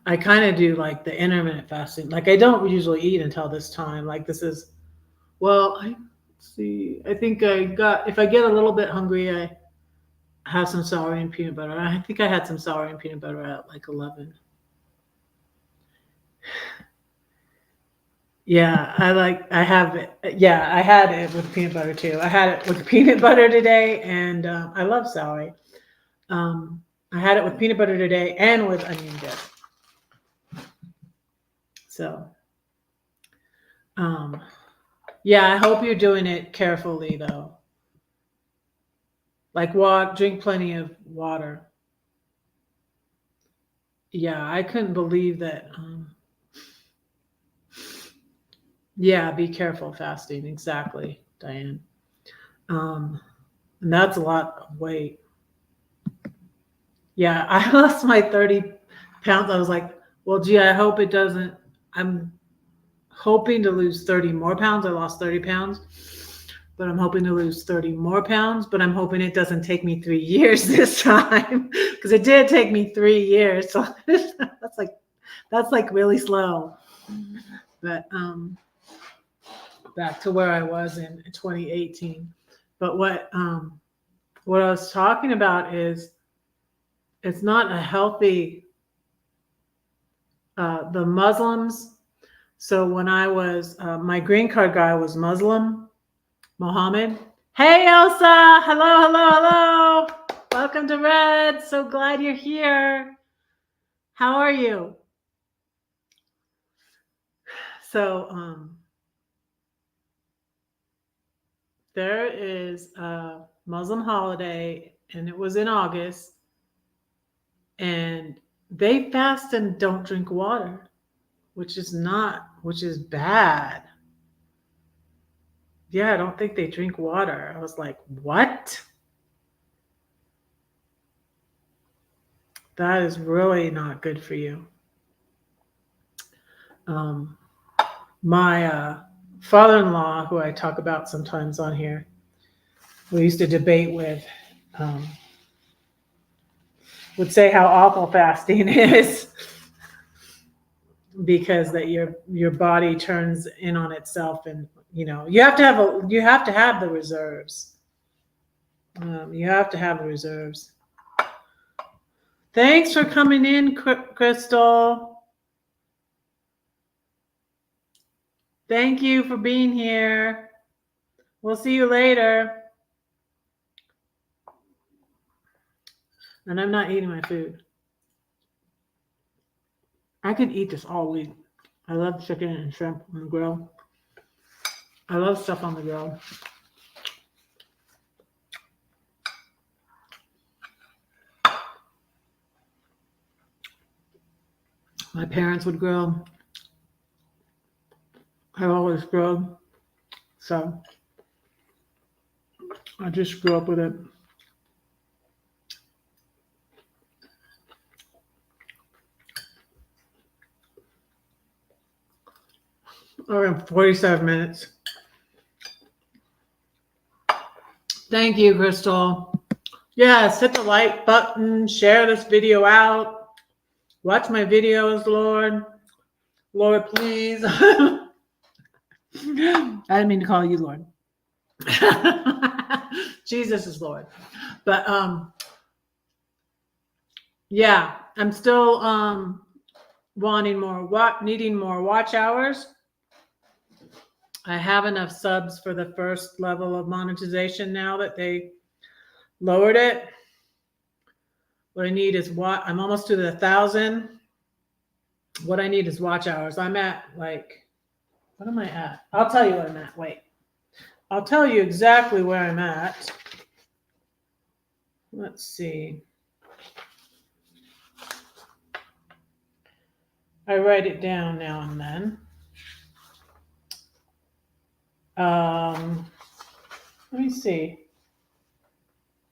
I kind of do like the intermittent fasting. Like I don't usually eat until this time. Like this is, well, I think if I get a little bit hungry, I have some celery and peanut butter. I think I had some celery and peanut butter at like 11. Yeah, I have it. Yeah, I had it with peanut butter too. I had it with peanut butter today, and I love celery. I had it with peanut butter today and with onion dip. So, yeah, I hope you're doing it carefully though. Like drink plenty of water. Yeah, I couldn't believe that. Yeah, be careful fasting. Exactly, Diane. And that's a lot of weight. Yeah, I lost my 30 pounds. I was like, well, gee, I hope it doesn't. I'm hoping to lose 30 more pounds. I lost 30 pounds, but I'm hoping to lose 30 more pounds. But I'm hoping it doesn't take me 3 years this time, because it did take me 3 years. So that's like really slow. But back to where I was in 2018. But what I was talking about is It's not a healthy, the Muslims. So when I was, my green card guy was Muslim, Mohammed. Hey, Elsa. Hello, hello, hello. Welcome to Red. So glad you're here. How are you? So, there is a Muslim holiday, and it was in August, and they fast and don't drink water, which is bad. Yeah, I don't think they drink water. I was like, what? That is really not good for you. Um, my father-in-law, who I talk about sometimes on here, we used to debate with, um, would say how awful fasting is because that your body turns in on itself, and you have to have the reserves. You have to have the reserves. Thanks for coming in, Crystal. Thank you for being here. We'll see you later. And I'm not eating my food. I could eat this all week. I love chicken and shrimp on the grill. I love stuff on the grill. My parents would grill. I always grilled. So I just grew up with it. We're in 47 minutes. Thank you, Crystal. Yes, hit the like button, share this video out. Watch my videos, Lord. Lord, please. I didn't mean to call you Lord. Jesus is Lord. But yeah, I'm still needing more watch hours. I have enough subs for the first level of monetization now that they lowered it. What I need is I'm almost to the 1,000. What I need is watch hours. I'm at what am I at? I'll tell you what I'm at. Wait. I'll tell you exactly where I'm at. Let's see. I write it down now and then. Let me see.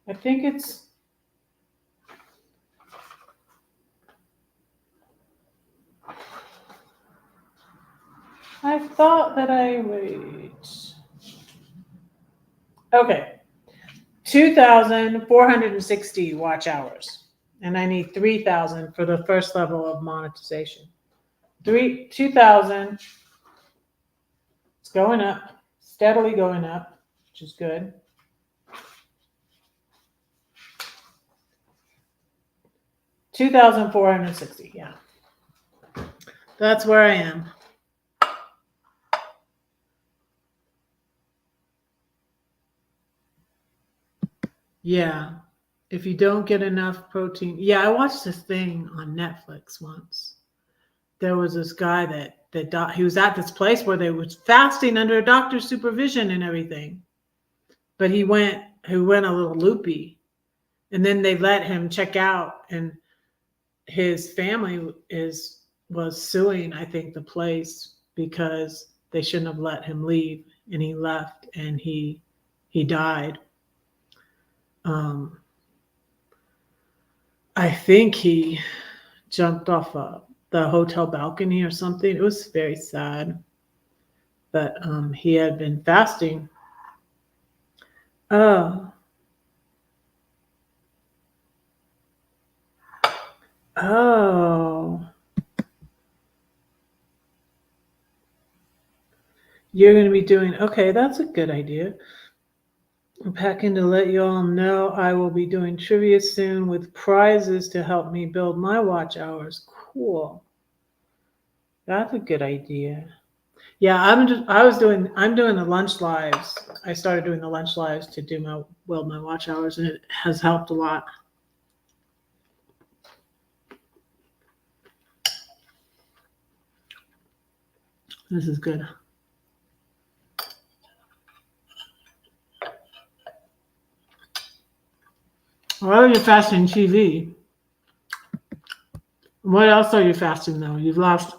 I think it's I thought that wait. Okay. 2,460 watch hours. And I need 3,000 for the first level of monetization. 2,000. It's going up, steadily going up, which is good. 2,460. Yeah. That's where I am. Yeah. If you don't get enough protein. Yeah, I watched this thing on Netflix once. There was this guy he was at this place where they was fasting under a doctor's supervision and everything. But he went a little loopy. And then they let him check out, and his family was suing, I think, the place because they shouldn't have let him leave, and he left, and he died. I think he jumped off the hotel balcony or something. It was very sad, but he had been fasting. Oh. You're going to be doing, okay, that's a good idea. I'm packing to let you all know I will be doing trivia soon with prizes to help me build my watch hours. Cool. That's a good idea. Yeah, I'm doing the lunch lives. I started doing the lunch lives to build my watch hours, and it has helped a lot. This is good. Why are you fasting TV? What else are you fasting though? You've lost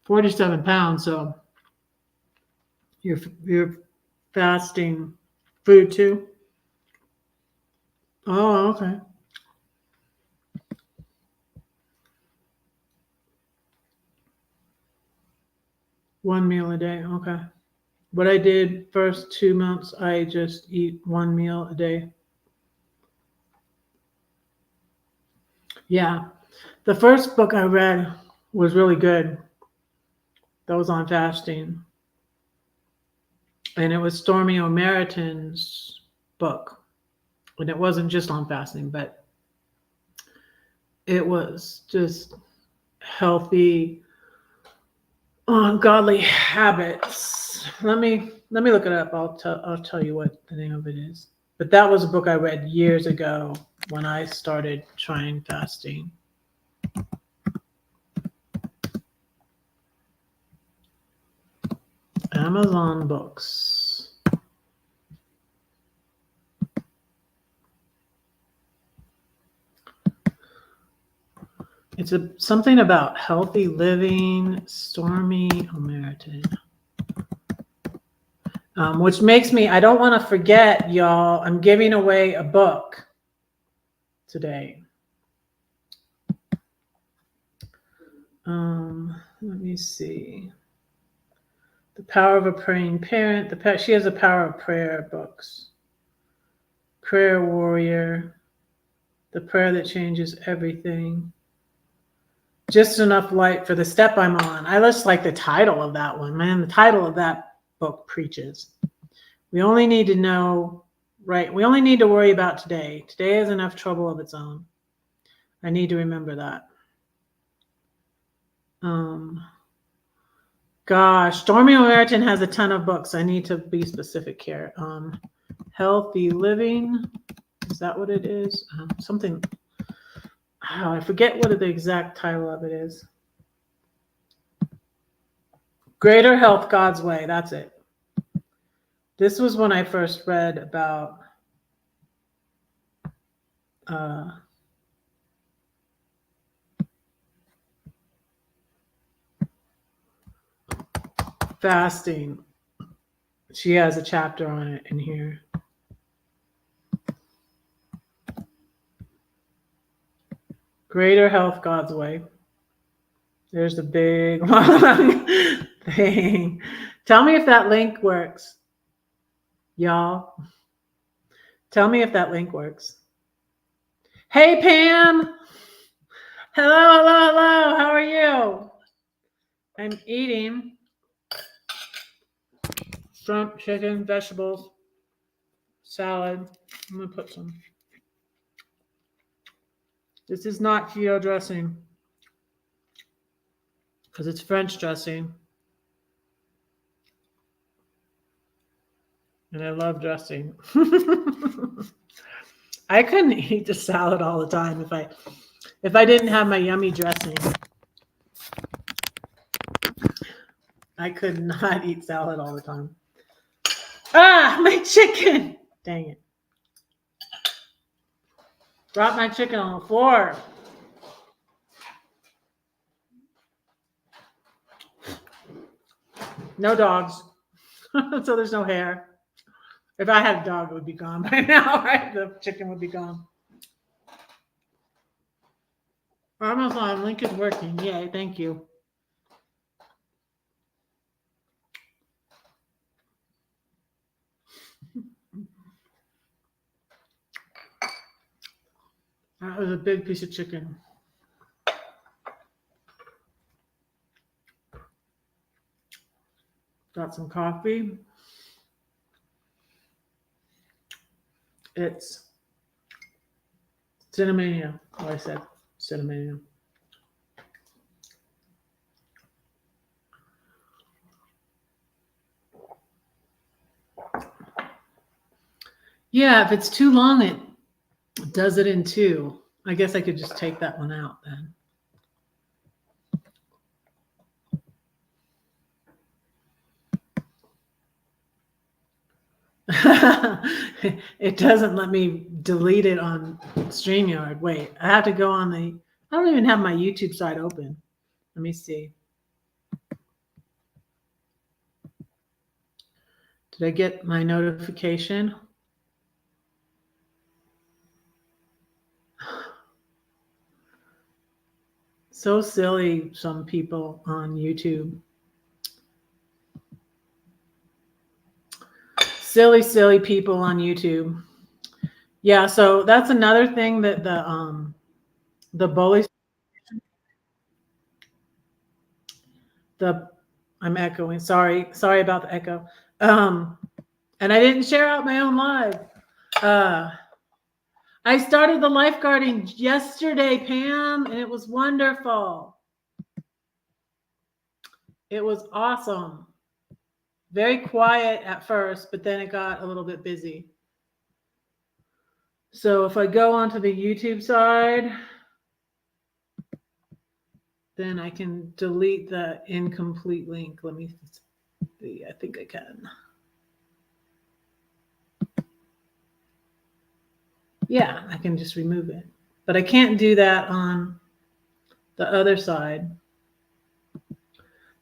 47 pounds, so you're fasting food too. Oh, okay. One meal a day. Okay. What I did first 2 months, I just eat one meal a day. Yeah. The first book I read was really good. That was on fasting. And it was Stormy O'Meriton's book. And it wasn't just on fasting, but it was just healthy, godly habits. Let me look it up. I'll tell you what the name of it is. But that was a book I read years ago when I started trying fasting. Amazon Books. It's something about healthy living, Stormy O'Meriton. Which makes me, I don't want to forget, y'all, I'm giving away a book today. Let me see. The Power of a Praying Parent. She has the Power of Prayer books. Prayer Warrior. The Prayer That Changes Everything. Just Enough Light for the Step I'm On. I just like the title of that one, man. The title of that book preaches. We only need to know, right? We only need to worry about today. Today has enough trouble of its own. I need to remember that. Gosh, Stormy O'Meriton has a ton of books. I need to be specific here. Healthy Living. Is that what it is? Something. Oh, I forget what the exact title of it is. Greater Health God's Way. That's it. This was when I first read about fasting. She has a chapter on it in here. Greater Health God's Way. There's the big long thing. Tell me if that link works, y'all. Tell me if that link works. Hey, Pam. Hello. How are you? I'm eating shrimp, chicken, vegetables, salad. I'm going to put some. This is not keto dressing because it's French dressing. And I love dressing. I couldn't eat the salad all the time if I didn't have my yummy dressing. I could not eat salad all the time. Ah, my chicken! Dang it. Dropped my chicken on the floor. No dogs. So there's no hair. If I had a dog, it would be gone by now, right? The chicken would be gone. Amazon link is working. Yay, thank you. That was a big piece of chicken. Got some coffee. It's Cinnamania. Oh, I said Cinnamania. Yeah, if it's too long, it does it in two. I guess I could just take that one out then. It doesn't let me delete it on StreamYard. Wait, I have to go on the. I don't even have my YouTube side open. Let me see. Did I get my notification? So silly, some people on YouTube. Silly people on YouTube. Yeah, so that's another thing that the bully I'm echoing. Sorry about the echo. And I didn't share out my own live. I started the lifeguarding yesterday, Pam, and it was wonderful. It was awesome. Very quiet at first, but then it got a little bit busy. So if I go onto the YouTube side, then I can delete the incomplete link. Let me see. I think I can. Yeah, I can just remove it. But I can't do that on the other side.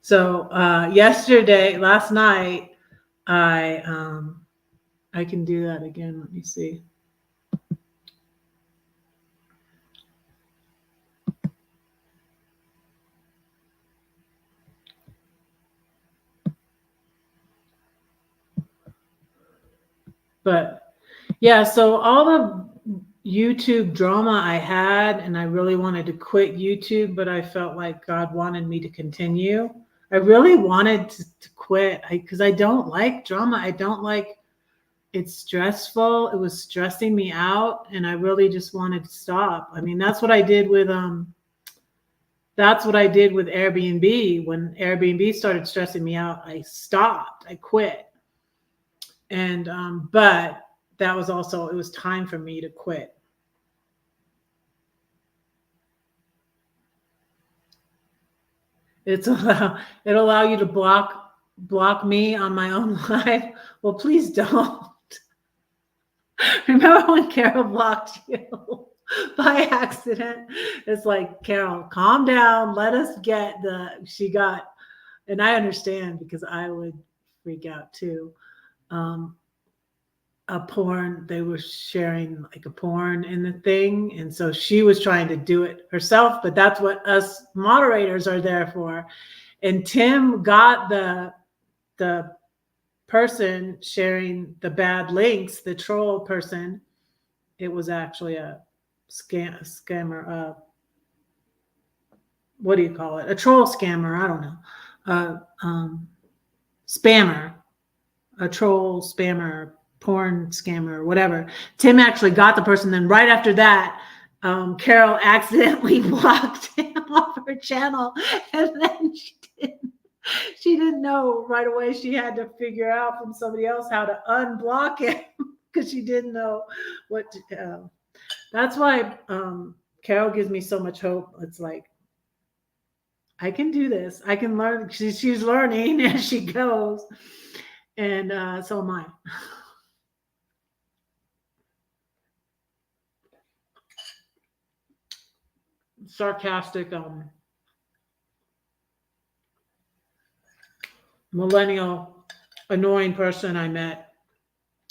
So last night, I can do that again. Let me see. But yeah, so all the YouTube drama I had, and I really wanted to quit YouTube, but I felt like God wanted me to continue. I really wanted to quit because I don't like drama. I don't like it's stressful. It was stressing me out, and I really just wanted to stop. I mean, that's what I did with Airbnb. When Airbnb started stressing me out, I stopped. I quit. And but that was also it was time for me to quit. It'll allow you to block me on my own live. Well, please don't. Remember when Carol blocked you by accident? It's like, Carol, calm down. Let us get she got, and I understand because I would freak out too. A porn, they were sharing like a porn in the thing. And so she was trying to do it herself, but that's what us moderators are there for. And Tim got the person sharing the bad links, the troll person. It was actually a scammer. What do you call it? A troll scammer. I don't know. Spammer, a troll spammer, porn scammer, whatever. Tim actually got the person. Then right after that, Carol accidentally blocked him off her channel, and then she didn't know right away. She had to figure out from somebody else how to unblock him because she didn't know what to. That's why Carol gives me so much hope. It's like, I can do this. I can learn. She's learning as she goes. And so am I. Sarcastic millennial annoying person I met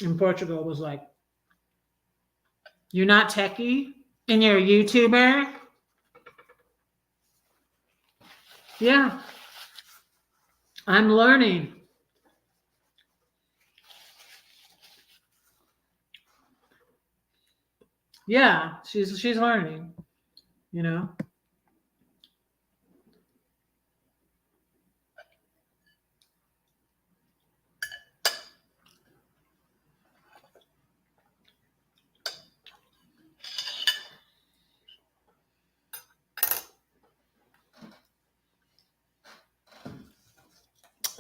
in Portugal was like, you're not techie and you're a YouTuber? Yeah. I'm learning. Yeah, she's learning, you know.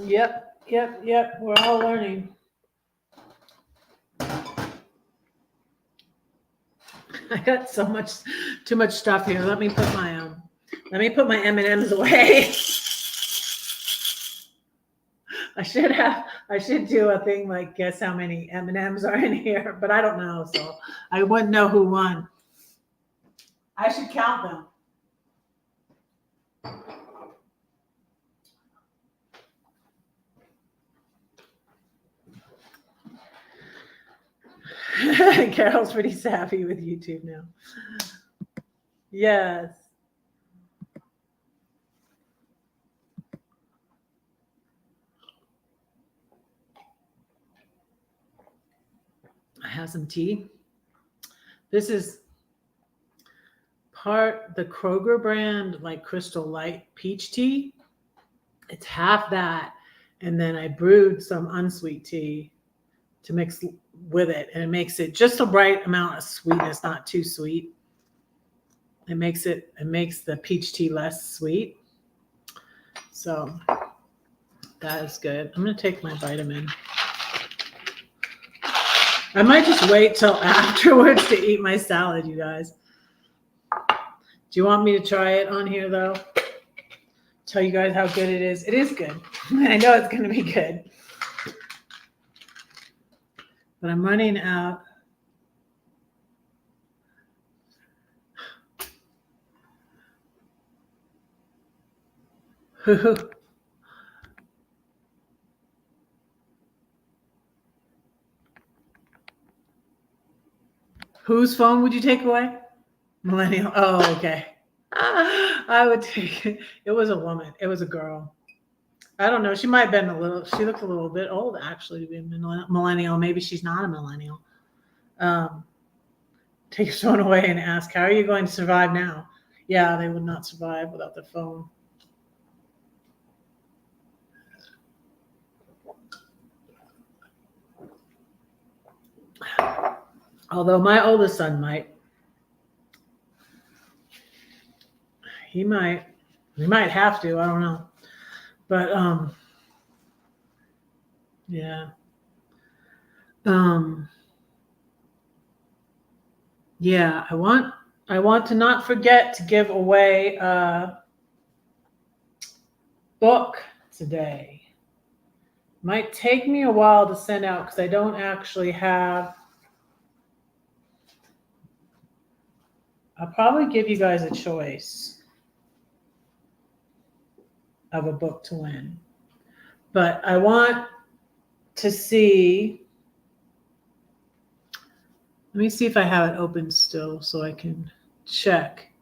Yep, yep. We're all learning. I got too much stuff here. Let me put my M&Ms away. I should do a thing like guess how many M&Ms are in here, but I don't know, so I wouldn't know who won. I should count them. Carol's pretty savvy with YouTube now. Yes. I have some tea. This is part the Kroger brand, like Crystal Light peach tea. It's half that, and then I brewed some unsweet tea to mix with it, and it makes it just the right amount of sweetness, not too sweet. It makes the peach tea less sweet. So that is good. I'm gonna take my vitamin. I might just wait till afterwards to eat my salad, you guys. Do you want me to try it on here though? Tell you guys how good it is. It is good. I know it's gonna be good. But I'm running out. Whose phone would you take away? Millennial. Oh, okay. I would take it. It was a woman. It was a girl. I don't know. She might have been she looked a little bit old actually to be a millennial. Maybe she's not a millennial. Take your phone away and ask, how are you going to survive now? Yeah, they would not survive without their phone. Although my oldest son might. He might have to, I don't know. But yeah. Yeah, I want to not forget to give away a book today. Might take me a while to send out because I don't actually have. I'll probably give you guys a choice of a book to win. But I want to see. Let me see if I have it open still so I can check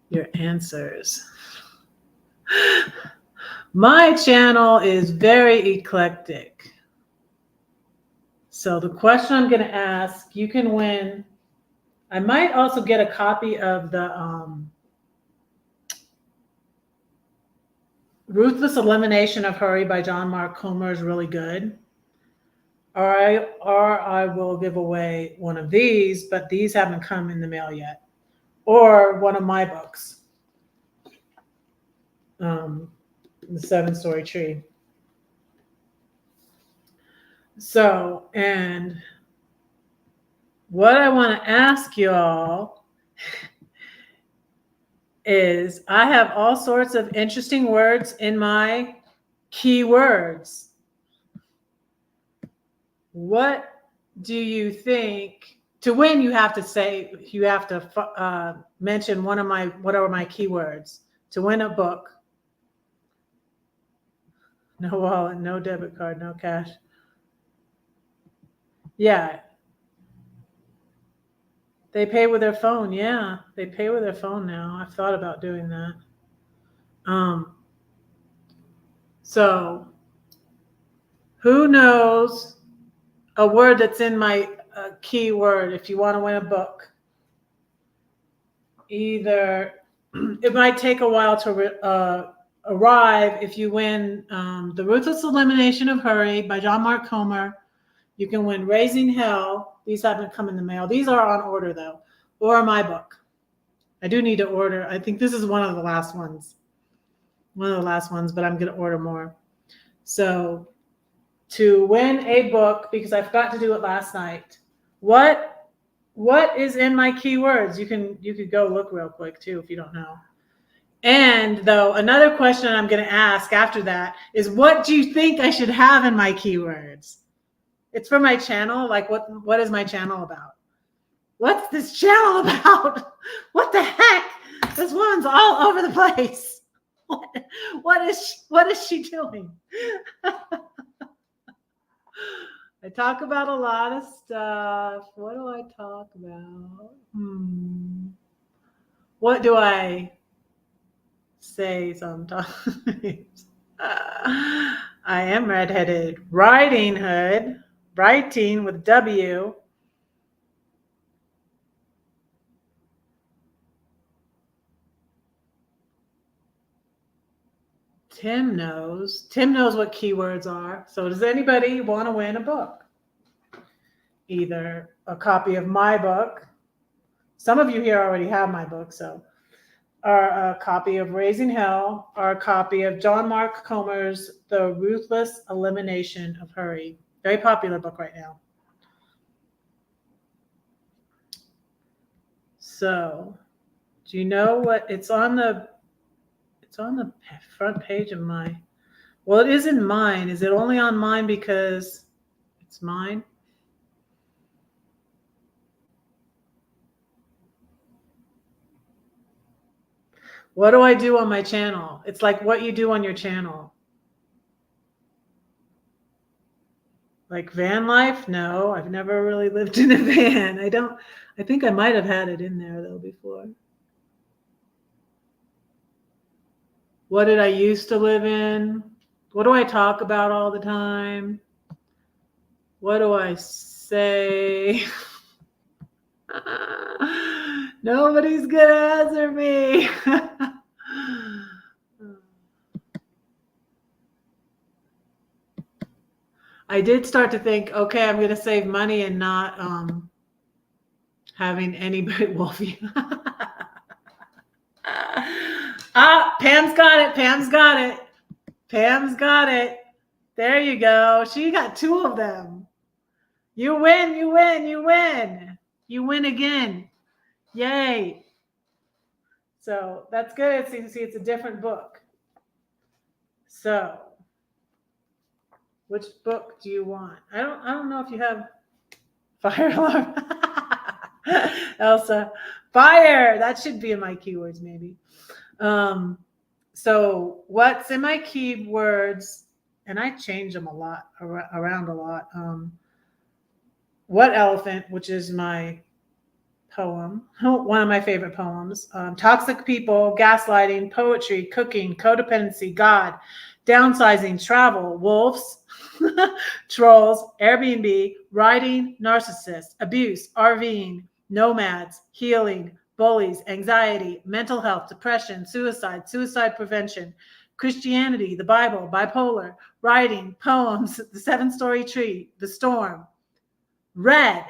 your answers. My channel is very eclectic. So the question I'm going to ask, you can win. I might also get a copy of the Ruthless Elimination of Hurry by John Mark Comer is really good. Or I will give away one of these, but these haven't come in the mail yet. Or one of my books, The 7-Story Tree. So, and what I want to ask y'all is I have all sorts of interesting words in my keywords. What do you think? To win, you have to mention what are my keywords to win a book. No wallet, no debit card, no cash. Yeah. They pay with their phone. Yeah, they pay with their phone now. I've thought about doing that. So who knows a word that's in my keyword if you want to win a book? Either it might take a while to arrive if you win The Ruthless Elimination of Hurry by John Mark Comer. You can win Raising Hell. These haven't come in the mail. These are on order though, or my book. I do need to order. I think this is one of the last ones. But I'm going to order more. So to win a book, because I forgot to do it last night, what is in my keywords? You could go look real quick too if you don't know. And though another question I'm going to ask after that is, what do you think I should have in my keywords? It's for my channel. Like what is my channel about? What's this channel about? What the heck? This woman's all over the place. What is she doing? I talk about a lot of stuff. What do I talk about? What do I say sometimes? I am redheaded. Riding Hood. Writing with W. Tim knows what keywords are. So does anybody want to win a book? Either a copy of my book. Some of you here already have my book, or a copy of Raising Hell, or a copy of John Mark Comer's The Ruthless Elimination of Hurry. Very popular book right now. So, do you know what it's on the front page of my, well, it is in mine. Is it only on mine because it's mine? What do I do on my channel? It's like what you do on your channel. Like van life? No, I've never really lived in a van. I think I might have had it in there though before. What did I used to live in? What do I talk about all the time? What do I say? Nobody's gonna answer me. I did start to think, okay, I'm gonna save money and not having anybody wolf you. Pam's got it. Pam's got it. Pam's got it. There you go. She got 2 of them. You win, you win, you win. You win again. Yay. So that's good. So you can see it's a different book. So which book do you want? I don't know if you have fire alarm. Elsa, fire. That should be in my keywords maybe. So what's in my keywords, and I change them a lot, around a lot. What Elephant, which is my poem, one of my favorite poems. Toxic people, gaslighting, poetry, cooking, codependency, God, downsizing, travel, wolves, trolls, Airbnb, writing, narcissists, abuse, RVing, nomads, healing, bullies, anxiety, mental health, depression, suicide prevention, Christianity, the Bible, bipolar, writing, poems, the 7-story tree, the storm, red,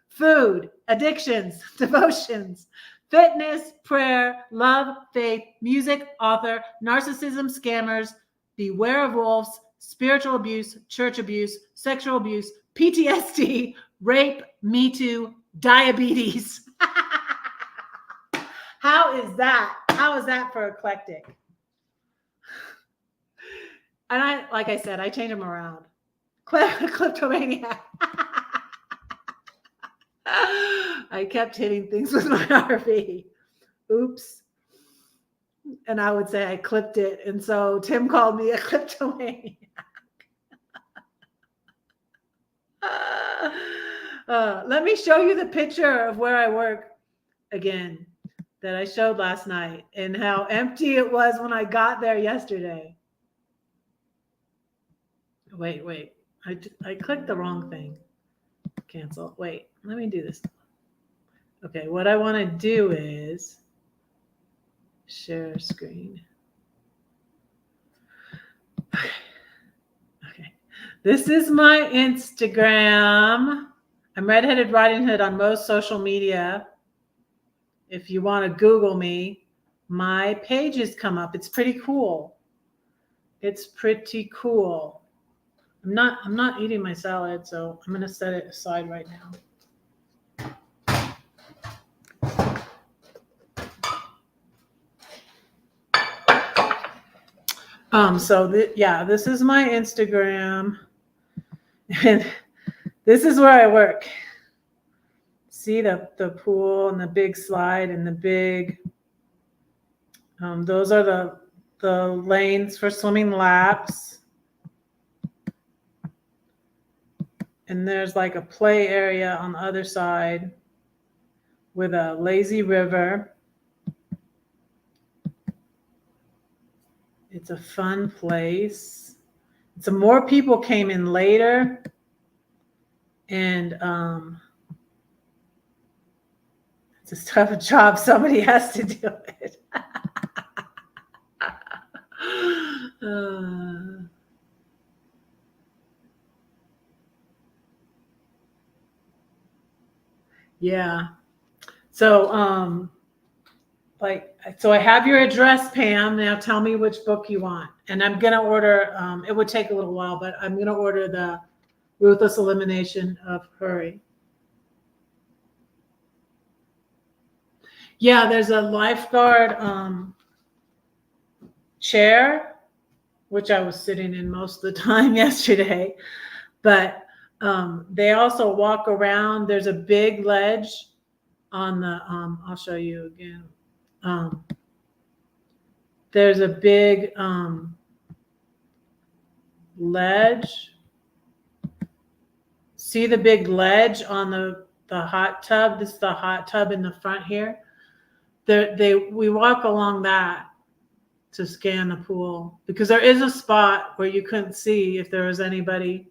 food, addictions, devotions, fitness, prayer, love, faith, music, author, narcissism, scammers, beware of wolves, spiritual abuse, church abuse, sexual abuse, PTSD, rape, Me Too, diabetes. How is that? How is that for eclectic? And like I said, I change them around. Kleptomaniac. I kept hitting things with my RV. Oops. And I would say I clipped it. And so Tim called me a kleptomaniac. Let me show you the picture of where I work again that I showed last night and how empty it was when I got there yesterday. Wait. I clicked the wrong thing. Cancel. Wait, let me do this. Okay, what I want to do is share screen. Okay. This is my Instagram. I'm Redheaded Riding Hood on most social media. If you want to Google me, my pages come up. It's pretty cool. It's pretty cool. I'm not eating my salad, so I'm gonna set it aside right now. This is my Instagram, and this is where I work. See the pool and the big slide and the big. Those are the lanes for swimming laps, and there's like a play area on the other side with a lazy river. It's a fun place. So more people came in later, and it's a tough job. Somebody has to do it. Yeah. So so I have your address, Pam. Now tell me which book you want. And I'm gonna order, it would take a little while, but I'm gonna order the Ruthless Elimination of Hurry. Yeah, there's a lifeguard chair, which I was sitting in most of the time yesterday. But they also walk around. There's a big ledge on the, I'll show you again. There's a big ledge. See the big ledge on the hot tub? This is the hot tub in the front here. We walk along that to scan the pool, because there is a spot where you couldn't see if there was anybody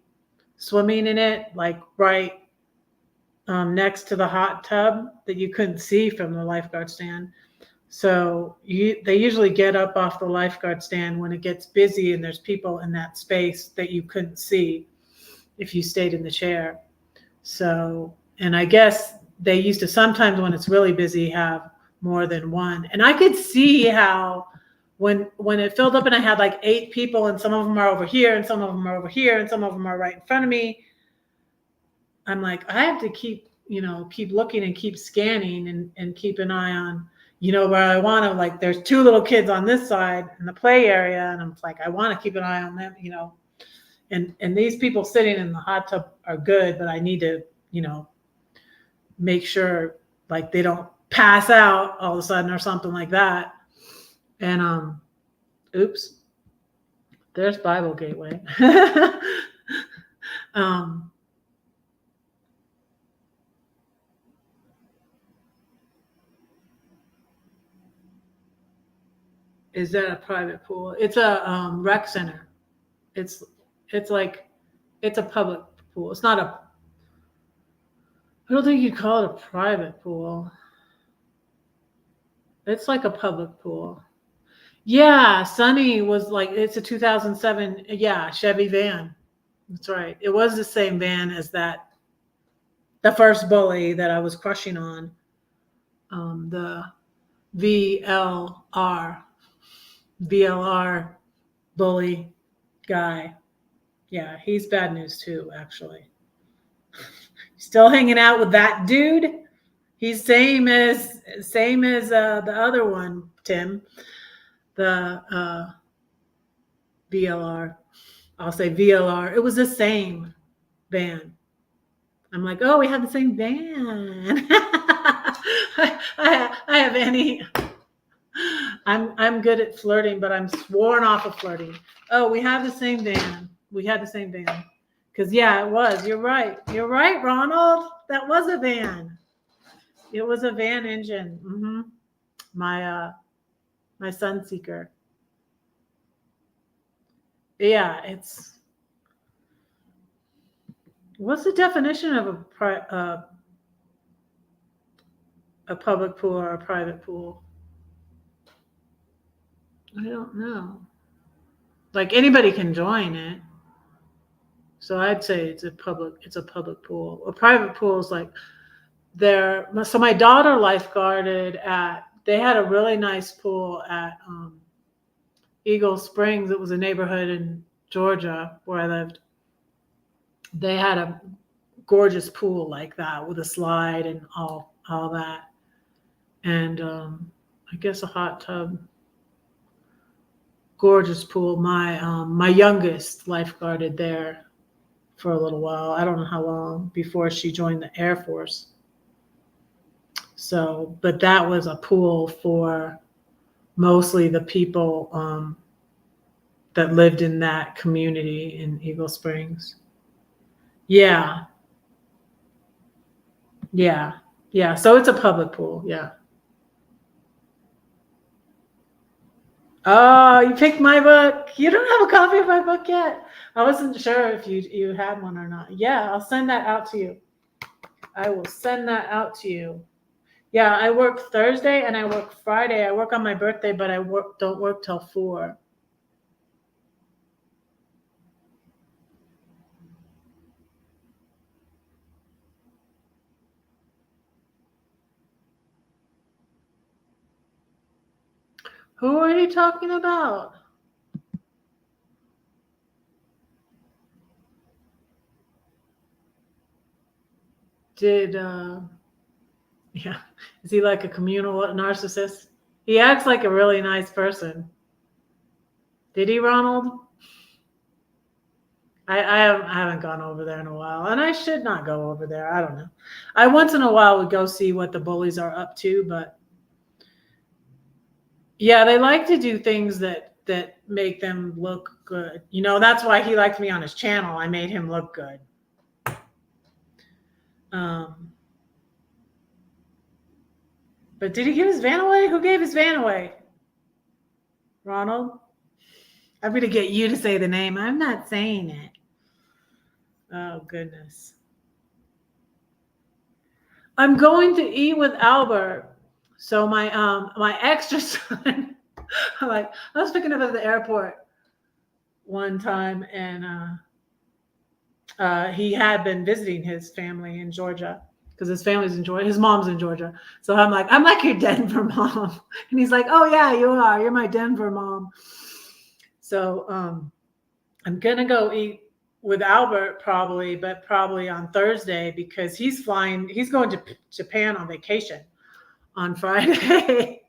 swimming in it, like right next to the hot tub, that you couldn't see from the lifeguard stand. So they usually get up off the lifeguard stand when it gets busy and there's people in that space that you couldn't see if you stayed in the chair. So, and I guess they used to sometimes, when it's really busy, have more than one. And I could see how when it filled up and I had like 8 people, and some of them are over here and some of them are over here and some of them are right in front of me, I'm like, I have to keep looking and keep scanning and keep an eye on, where I want to, like, there's 2 little kids on this side in the play area, and I'm like, I want to keep an eye on them, and these people sitting in the hot tub are good, but I need to, make sure like they don't pass out all of a sudden or something like that. And oops, there's Bible Gateway. Is that a private pool? It's a rec center. It's like, it's a public pool. It's not a, I don't think you'd call it a private pool. It's like a public pool. Yeah, Sunny was like, it's a 2007, Chevy van. That's right. It was the same van as the first bully that I was crushing on, the VLR bully guy. Yeah, he's bad news too, actually. Still hanging out with that dude. He's same as the other one, Tim. The VLR. I'll say VLR. It was the same van. I'm like, oh, we have the same van. I have any. I'm good at flirting, but I'm sworn off of flirting. Oh, we have the same van. We had the same van. Because, yeah, it was. You're right. You're right, Ronald. That was a van. It was a van engine. Mm-hmm. My Sunseeker. Yeah, it's. What's the definition of a public pool or a private pool? I don't know. Like, anybody can join it. So I'd say it's a public pool. A private pool is like so my daughter lifeguarded they had a really nice pool at Eagle Springs, it was a neighborhood in Georgia where I lived. They had a gorgeous pool like that with a slide and all that, and I guess a hot tub. Gorgeous pool. My youngest lifeguarded there for a little while. I don't know how long before she joined the Air Force. So, but that was a pool for mostly the people that lived in that community in Eagle Springs. Yeah, yeah, yeah. So it's a public pool. Yeah. Oh, you picked my book. You don't have a copy of my book yet. I wasn't sure if you had one or not. Yeah, I'll send that out to you. I will send that out to you. Yeah, I work Thursday and I work Friday. I work on my birthday, but I don't work till 4. Who are you talking about? Did yeah, is he like a communal narcissist? He acts like a really nice person. Did he, Ronald? I haven't gone over there in a while, and I should not go over there. I don't know. I once in a while would go see what the bullies are up to, but yeah, they like to do things that make them look good. You know, that's why he liked me on his channel. I made him look good. Um, but did he give his van away? Who gave his van away? Ronald? I'm going to get you to say the name. I'm not saying it. Oh, goodness. I'm going to eat with Albert. So my extra son, like I was picking up at the airport one time, and he had been visiting his family in Georgia because his family's in Georgia. His mom's in Georgia. So I'm like your Denver mom. And he's like, oh yeah, you are. You're my Denver mom. So I'm going to go eat with Albert but probably on Thursday because he's going to Japan on vacation on Friday.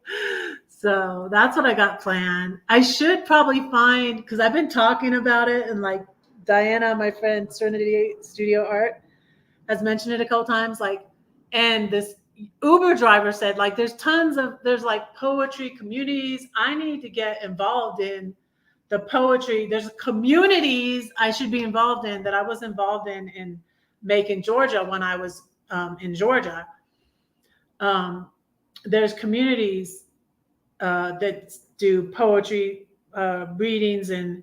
So that's what I got planned. I should probably find, because I've been talking about it, and like Diana, my friend, Serenity Studio Art, has mentioned it a couple times. Like, and this Uber driver said, like, there's like poetry communities I need to get involved in. The poetry, there's communities I should be involved in that I was involved in Macon, Georgia, when I was in Georgia. There's communities that do poetry readings and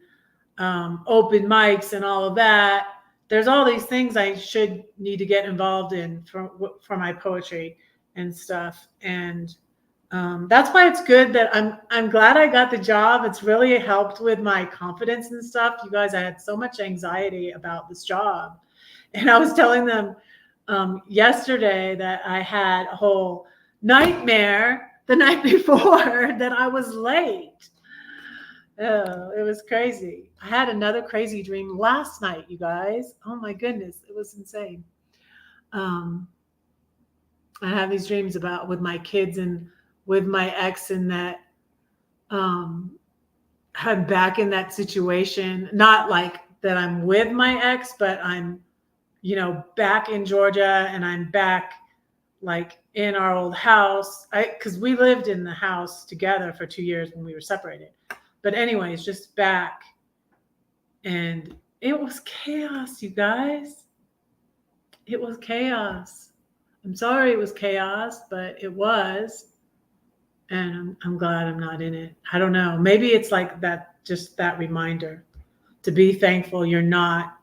open mics and all of that. There's all these things I should need to get involved in for my poetry and stuff. And that's why it's good that I'm glad I got the job. It's really helped with my confidence and stuff. You guys, I had so much anxiety about this job, and I was telling them yesterday that I had a whole nightmare the night before that I was late. Oh, it was crazy. I had another crazy dream last night, you guys. Oh my goodness, it was insane. I have these dreams about with my kids and with my ex, and that I'm back in that situation. Not like that I'm with my ex, but I'm, back in Georgia, and I'm back like in our old house. Because we lived in the house together for 2 years when we were separated. But anyways, just back. And it was chaos, you guys. It was chaos. I'm sorry it was chaos, but it was. And I'm glad I'm not in it. I don't know. Maybe it's like that, just that reminder to be thankful you're not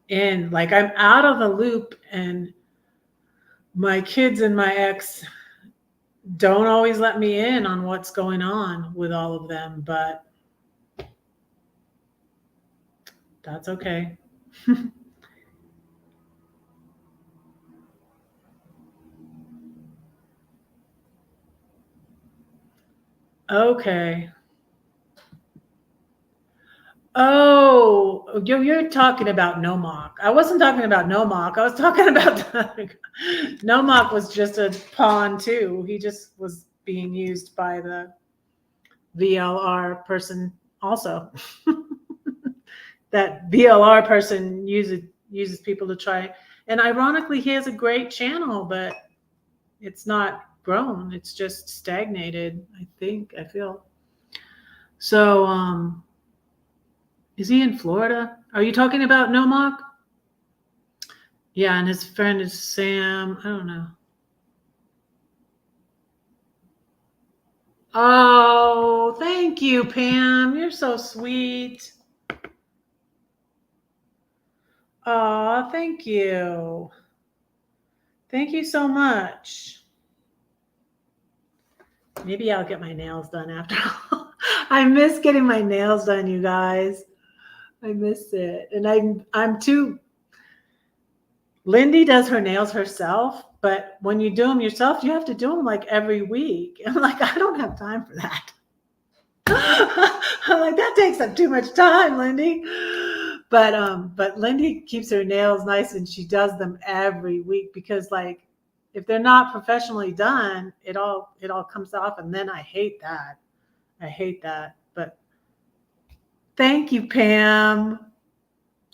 in. Like, I'm out of the loop, and my kids and my ex don't always let me in on what's going on with all of them, but that's okay. Okay. Oh, you're talking about Nomok. I wasn't talking about Nomok. I was talking about Nomok was just a pawn too. He just was being used by the VLR person also. That VLR person uses people to try. And ironically, he has a great channel, but it's not grown. It's just stagnated, I think, I feel. So, is he in Florida? Are you talking about Nomok? Yeah, and his friend is Sam. I don't know. Oh, thank you, Pam. You're so sweet. Oh, thank you. Thank you so much. Maybe I'll get my nails done after all. I miss getting my nails done, you guys. I miss it. And I'm too Lindy does her nails herself, but when you do them yourself, you have to do them like every week. I'm like, I don't have time for that. I'm like, that takes up too much time, Lindy. But Lindy keeps her nails nice and she does them every week because like if they're not professionally done, it all comes off and then I hate that. I hate that. But thank you, Pam.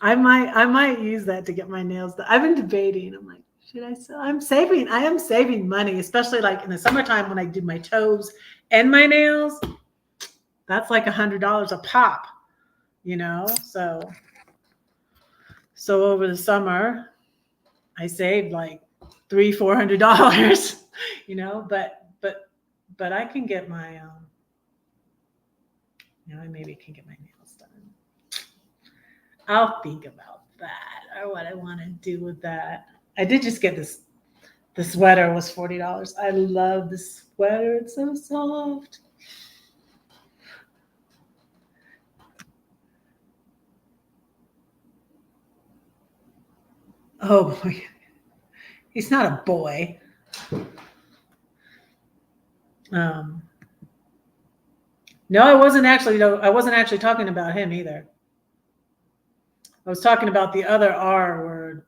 I might use that to get my nails done. I've been debating. I'm like, should I sell? I am saving money, especially like in the summertime when I do my toes and my nails. That's like $100 a pop, you know? So over the summer, I saved like $300-400, you know, but I can get my I maybe can get my nails done. I'll think about that or what I want to do with that. I did just get this. The sweater was $40. I love the sweater. It's so soft. Oh boy. He's not a boy. No, I wasn't actually talking about him either. I was talking about the other R word.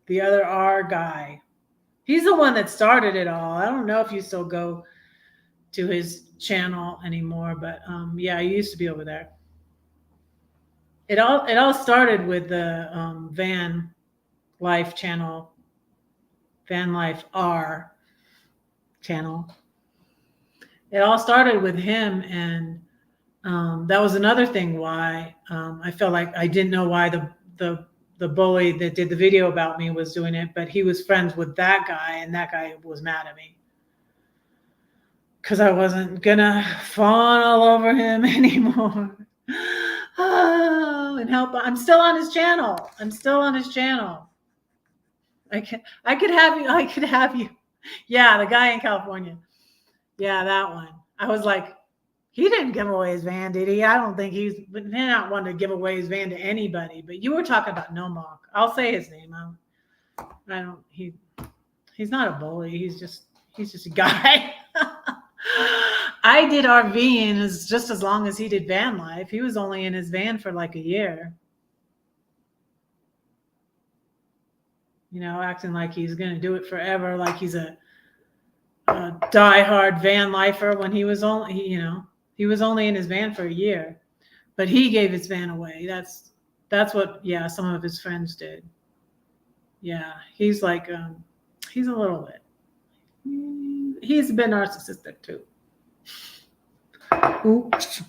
The other R guy. He's the one that started it all. I don't know if you still go to his channel anymore, but yeah, I used to be over there. It all started with the Van Life channel, Van Life R channel. It all started with him, and that was another thing why I felt like I didn't know why the bully that did the video about me was doing it, but he was friends with that guy, and that guy was mad at me because I wasn't gonna fawn all over him anymore. Oh, and help! I'm still on his channel. I could have you. Yeah, the guy in California. Yeah, that one. I was like, he didn't give away his van, did he? I don't think he's not one to give away his van to anybody. But you were talking about Nomok. I'll say his name. I don't. He's not a bully. He's just a guy. I did RVing as just as long as he did van life. He was only in his van for like a year. You know, acting like he's going to do it forever, like he's a diehard van lifer when he was only, he was only in his van for a year, but he gave his van away. That's what, yeah, some of his friends did. Yeah, he's like, he's a little bit, he's a bit narcissistic too. Oops.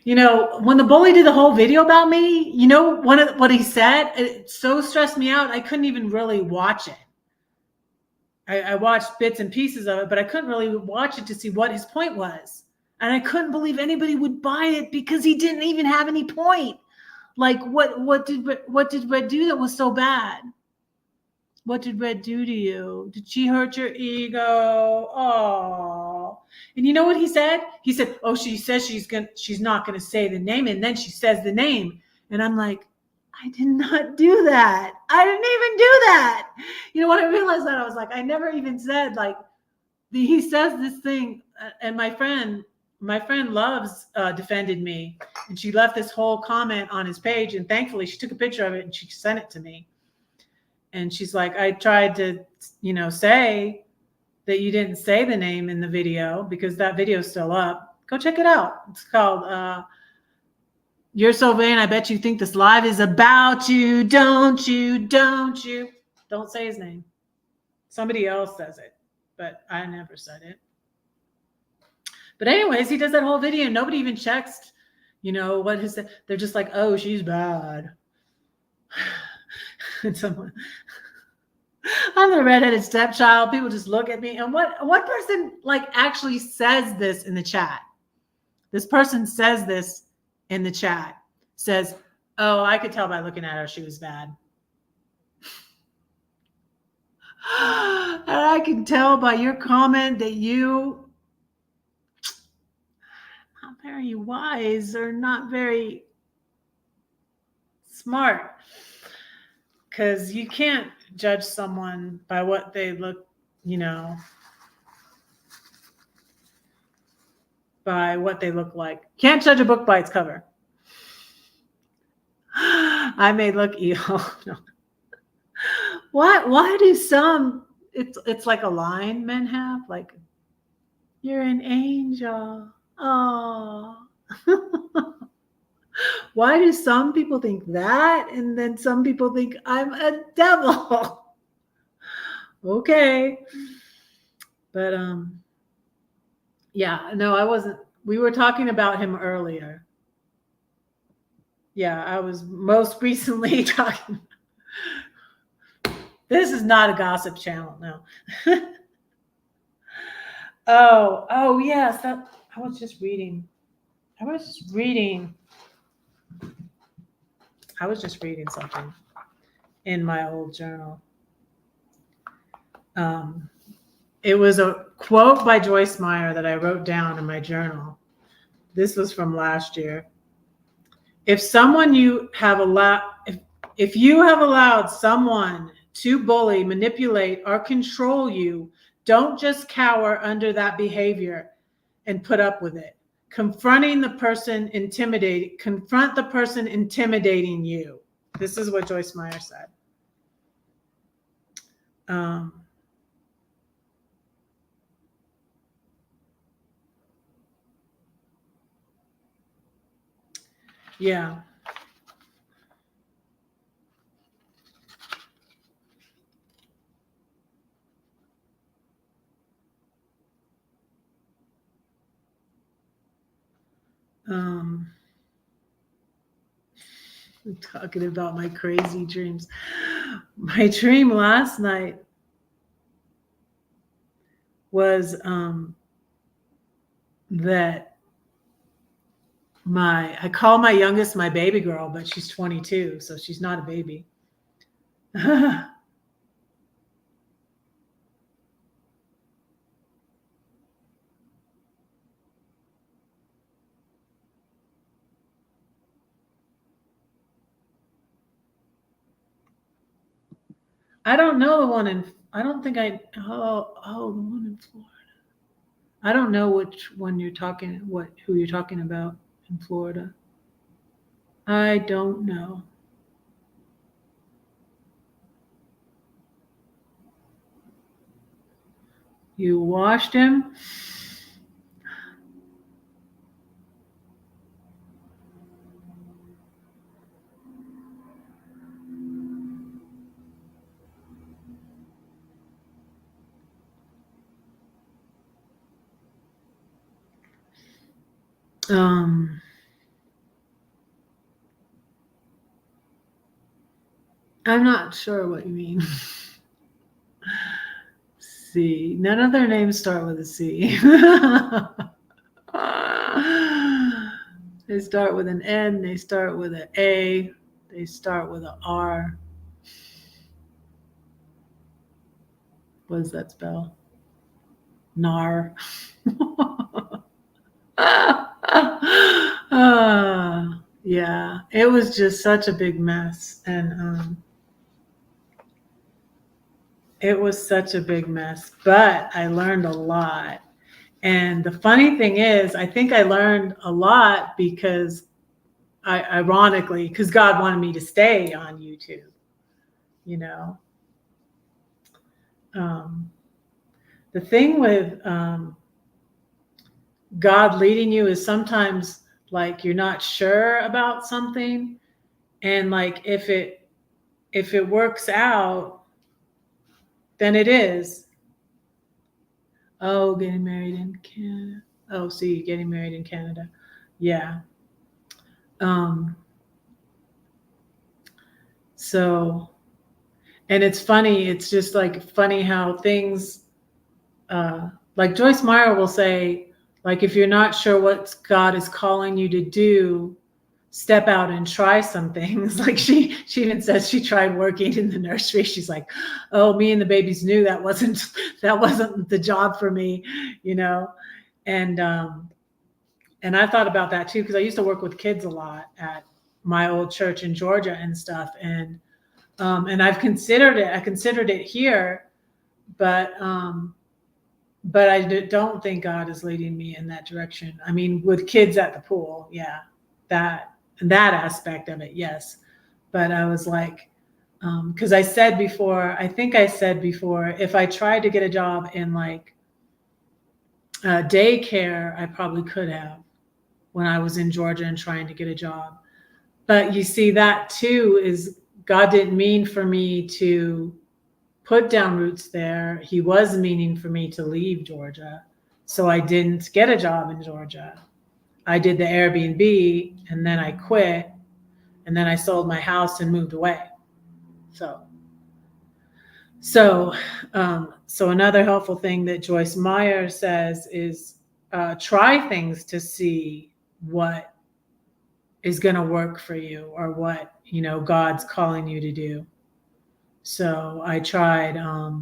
You know, when the bully did the whole video about me, you know, what he said, it so stressed me out. I couldn't even really watch it. I watched bits and pieces of it, but I couldn't really watch it to see what his point was. And I couldn't believe anybody would buy it because he didn't even have any point. Like, what did Red do that was so bad? What did Red do to you? Did she hurt your ego? Oh. And you know what he said? He said, oh, she says she's not gonna say the name, and then she says the name. And I'm like, I did not do that. I didn't even do that. You know, when I realized that, I was like, I never even said, like, he says this thing, and my friend my friend Loves defended me, and she left this whole comment on his page, and thankfully she took a picture of it and she sent it to me. And she's like, I tried to, say that you didn't say the name in the video, because that video is still up. Go check it out. It's called You're So Vain, I Bet You Think This Live Is About You. Don't you? Don't say his name. Somebody else says it, but I never said it. But anyways, he does that whole video. Nobody even checks, what his. They're just like, oh, she's bad. And someone, I'm the redheaded stepchild. People just look at me. And what person actually says this in the chat? This person says this in the chat. Says, oh, I could tell by looking at her she was bad. And I can tell by your comment that you not very wise or not very smart, because you can't judge someone by what they look, by what they look like. Can't judge a book by its cover. I may look evil. No. Why do some, it's like a line men have, like, you're an angel. Oh. Why do some people think that, and then some people think I'm a devil? Okay. But yeah, no, I wasn't. We were talking about him earlier. Yeah, I was most recently talking. This is not a gossip channel, no. Oh yes, I was just reading something in my old journal. It was a quote by Joyce Meyer that I wrote down in my journal. This was from last year. If you have allowed someone to bully, manipulate, or control you, don't just cower under that behavior and put up with it. Confront the person intimidating you. This is what Joyce Meyer said. Yeah. I'm talking about my crazy dreams. My dream last night was that I call my youngest my baby girl, but she's 22, so she's not a baby. I don't know the one the one in Florida. I don't know which one who you're talking about in Florida. I don't know. You washed him? I'm not sure what you mean. C. None of their names start with a C. They start with an N. They start with an A. They start with an R. What does that spell? Nar. Yeah, it was just such a big mess. And it was such a big mess, but I learned a lot. And the funny thing is, I think I learned a lot because ironically, because God wanted me to stay on YouTube, you know. The thing with God leading you is sometimes like you're not sure about something, and like if it works out, then it is. Oh, getting married in Canada. Oh, see, getting married in Canada. Yeah. So, and it's funny. It's just like funny how things, like Joyce Meyer will say, like if you're not sure what God is calling you to do, step out and try some things. Like she even says she tried working in the nursery. She's like, oh, me and the babies knew that wasn't the job for me, you know. And I thought about that too, because I used to work with kids a lot at my old church in Georgia and stuff. And I've considered it. I considered it here, but I don't think God is leading me in that direction. I mean, with kids at the pool, yeah, that aspect of it, yes. But I was like, because I said before, if I tried to get a job in like daycare, I probably could have when I was in Georgia and trying to get a job. But you see, that too is God didn't mean for me to put down roots there. He was meaning for me to leave Georgia. So I didn't get a job in Georgia. I did the Airbnb and then I quit and then I sold my house and moved away. So another helpful thing that Joyce Meyer says is try things to see what is going to work for you or what, you know, God's calling you to do. So I tried, I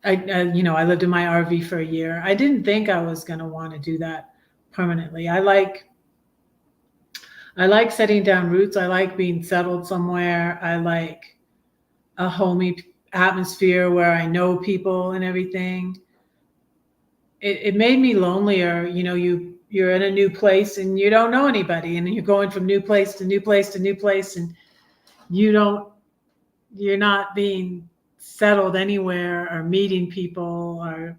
lived in my RV for a year. I didn't think I was going to want to do that permanently. I like setting down roots. I like being settled somewhere. I like a homey atmosphere where I know people and everything. It made me lonelier. You know, you're in a new place and you don't know anybody, and you're going from new place to new place to new place, and you're not being settled anywhere or meeting people or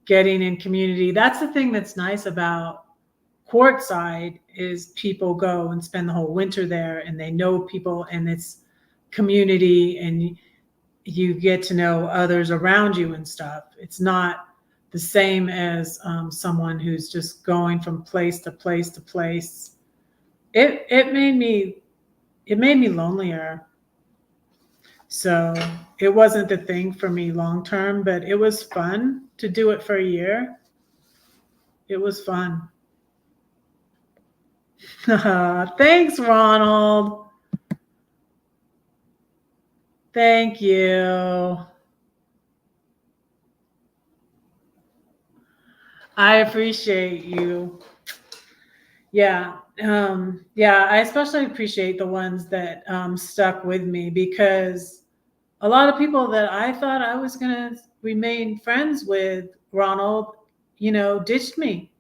getting in community. That's the thing that's nice about Quartzsite is people go and spend the whole winter there and they know people and it's community and you get to know others around you and stuff. It's not the same as someone who's just going from place to place to place. It made me lonelier. So it wasn't the thing for me long term, but it was fun to do it for a year. It was fun. Thanks, Ronald. Thank you. I appreciate you. Yeah. I especially appreciate the ones that stuck with me, because a lot of people that I thought I was going to remain friends with, Ronald, you know, ditched me.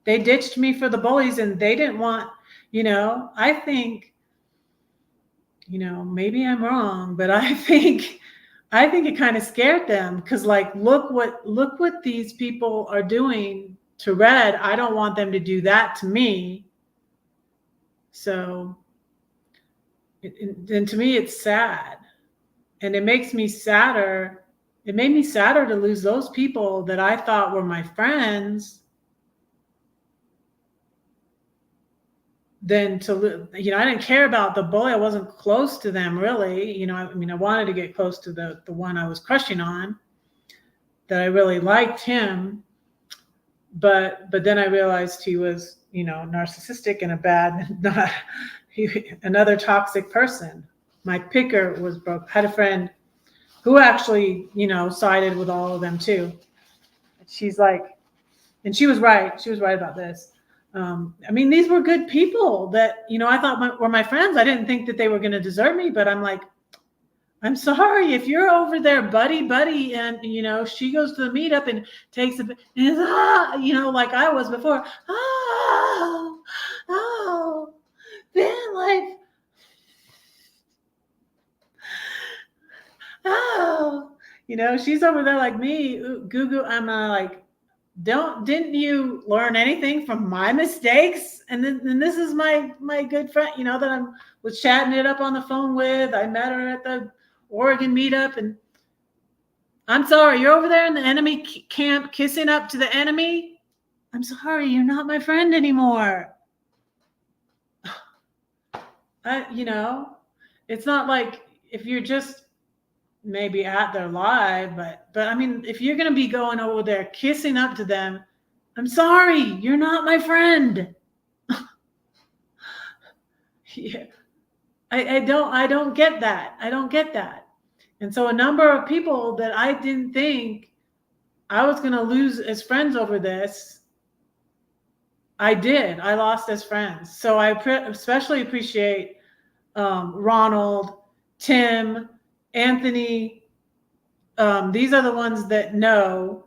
They ditched me for the bullies, and they didn't want, you know, I think, you know, maybe I'm wrong, but I think it kind of scared them, because like, look what these people are doing to Red. I don't want them to do that to me. So, and to me, it's sad. And it makes me sadder. It made me sadder to lose those people that I thought were my friends than to, you know, I didn't care about the bully. I wasn't close to them really. You know, I mean, I wanted to get close to the one I was crushing on, that I really liked him. But then I realized he was, you know, narcissistic and a bad, another toxic person. My picker was broke. I had a friend who actually, you know, sided with all of them too. She's like, and she was right. She was right about this. I mean, these were good people that, you know, I thought were my friends. I didn't think that they were going to desert me, but I'm like, I'm sorry if you're over there, buddy, and she goes to the meetup and takes a, and is, like I was before. Van life. She's over there like me, Goo. I'm like, didn't you learn anything from my mistakes? And then this is my good friend, that I was chatting it up on the phone with. I met her at the Oregon meetup, and I'm sorry, you're over there in the enemy camp kissing up to the enemy. I'm sorry, you're not my friend anymore. It's not like if you're just maybe at their live, but I mean, if you're going to be going over there kissing up to them, I'm sorry, you're not my friend. Yeah. I don't get that. I don't get that. And so a number of people that I didn't think I was going to lose as friends over this, I did. I lost as friends. So I especially appreciate Ronald, Tim, Anthony. These are the ones that know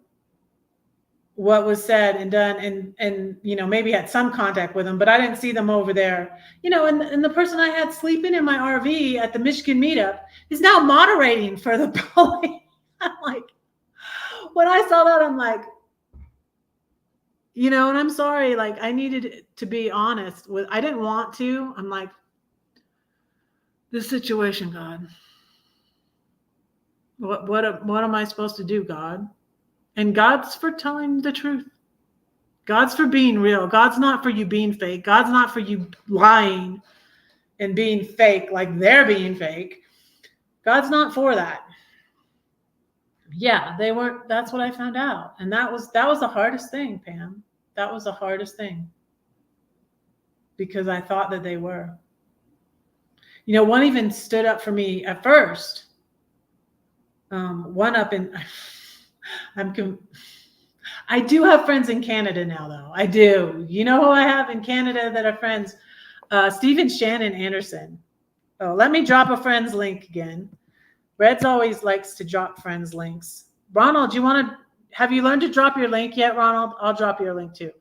what was said and done, and maybe had some contact with them, but I didn't see them over there. And the person I had sleeping in my RV at the Michigan meetup is now moderating for the polling. I'm like, when I saw that, I'm like, and I'm sorry, like I needed to be honest with, I didn't want to. I'm like, this situation, God, what am I supposed to do, God? And God's for telling the truth. God's for being real. God's not for you being fake. God's not for you lying and being fake like they're being fake. God's not for that. Yeah, they weren't. That's what I found out. And that was the hardest thing, Pam. That was the hardest thing. Because I thought that they were. One even stood up for me at first. One up in... I do have friends in Canada now, though. I do. You know who I have in Canada that are friends? Stephen Shannon Anderson. Oh, let me drop a friend's link again. Reds always likes to drop friends' links. Ronald, have you learned to drop your link yet, Ronald? I'll drop your link too.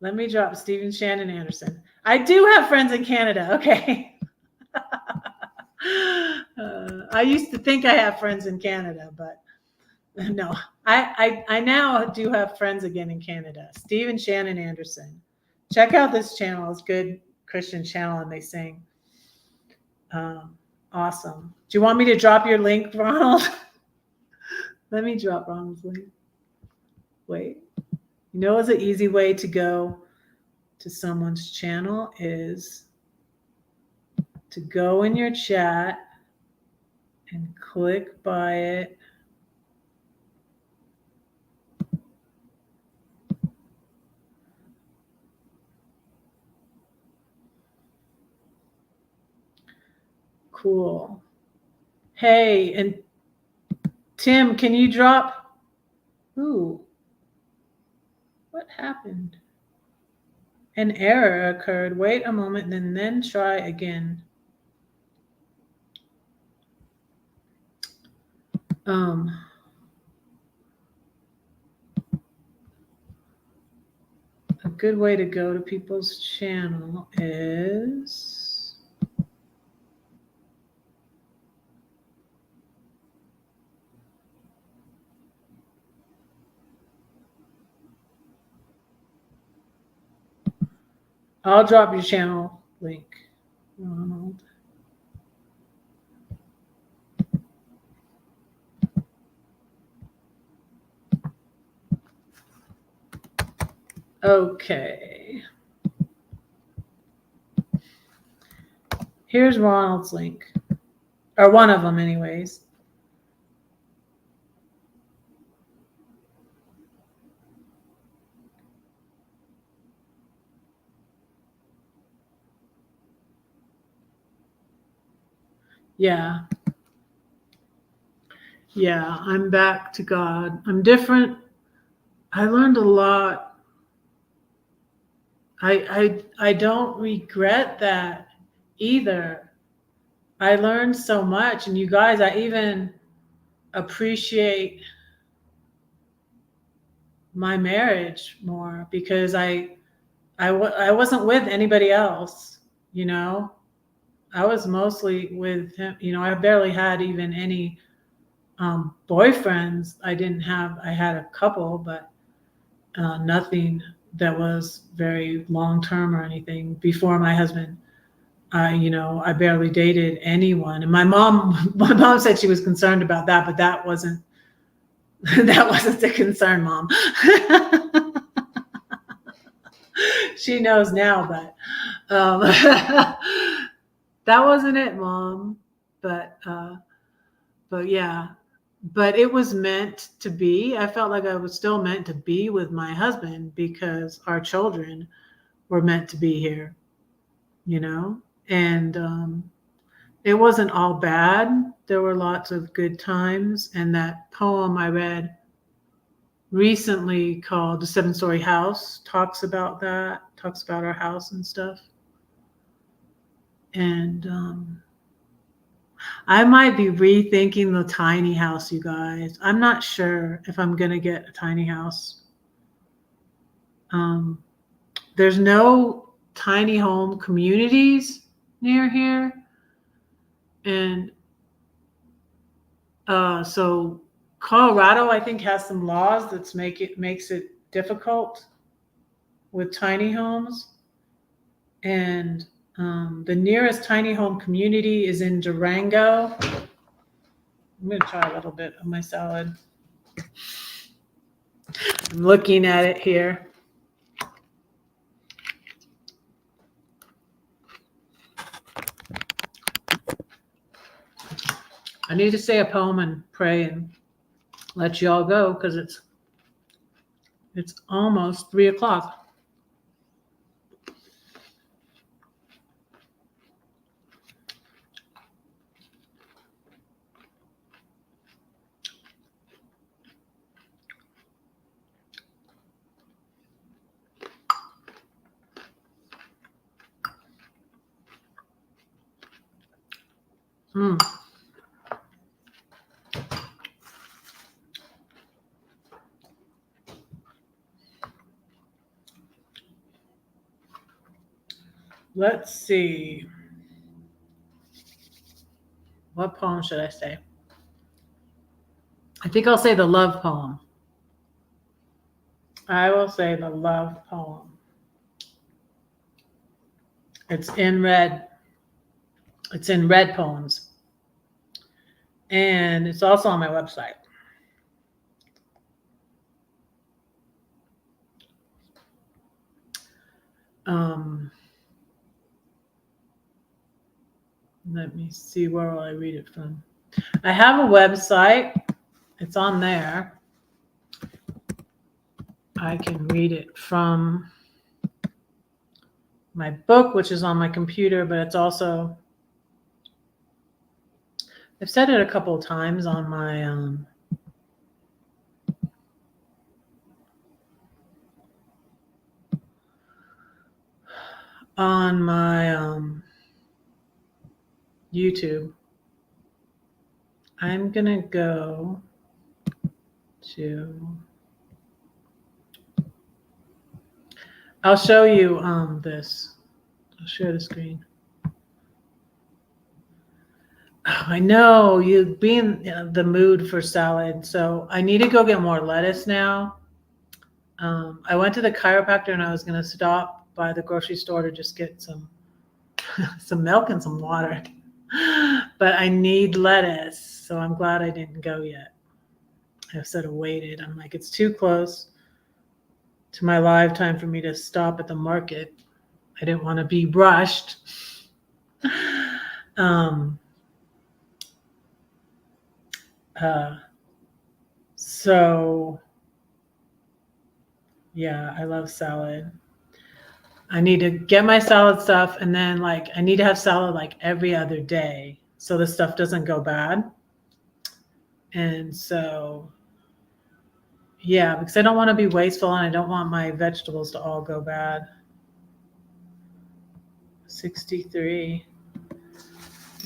Let me drop Stephen Shannon Anderson. I do have friends in Canada. Okay. I used to think I have friends in Canada, but no, I now do have friends again in Canada. Stephen Shannon Anderson. Check out this channel. It's a good Christian channel, and they sing. Awesome. Do you want me to drop your link, Ronald? Let me drop Ronald's link. Wait. What's an easy way to go to someone's channel is to go in your chat and click by it. Cool. Hey, and Tim, can you drop? Ooh, what happened? An error occurred. Wait a moment, and then try again. A good way to go to people's channel is I'll drop your channel link, Ronald. Okay. Here's Ronald's link, or one of them anyways. Yeah. Yeah, I'm back to God. I'm different. I learned a lot. I don't regret that either. I learned so much, and you guys, I even appreciate my marriage more because I wasn't with anybody else, you know. I was mostly with him. You know, I barely had even any boyfriends. I had a couple, but nothing that was very long term or anything before my husband. I barely dated anyone. And my mom said she was concerned about that, but that wasn't, that wasn't the concern, Mom. She knows now, but that wasn't it, Mom. But but yeah, but it was meant to be. I felt like I was still meant to be with my husband because our children were meant to be here, you know? And it wasn't all bad. There were lots of good times. And that poem I read recently called The Seven Story House talks about that, talks about our house and stuff. And I might be rethinking the tiny house, you guys. I'm not sure if I'm going to get a tiny house. There's no tiny home communities near here. And so Colorado, I think, has some laws that makes it difficult with tiny homes. And the nearest tiny home community is in Durango. I'm going to try a little bit of my salad. I'm looking at it here. I need to say a poem and pray and let you all go because it's almost 3:00. Let's see. What poem should I say? I think I'll say the love poem. I will say the love poem. It's in red. It's in red poems. And it's also on my website. Let me see, where will I read it from? I have a website. It's on there. I can read it from my book, which is on my computer, but it's also, I've said it a couple of times on my YouTube. I'm gonna go to, I'll show you this. I'll share the screen. Oh, I know you'd be in the mood for salad, so I need to go get more lettuce now. I went to the chiropractor and I was gonna stop by the grocery store to just get some milk and some water. But I need lettuce, so I'm glad I didn't go yet. I sort of waited. I'm like, it's too close to my live time for me to stop at the market. I didn't want to be rushed. So yeah, I love salad. I need to get my salad stuff, and then I need to have salad like every other day so the stuff doesn't go bad. And so yeah, because I don't want to be wasteful and I don't want my vegetables to all go bad. 63.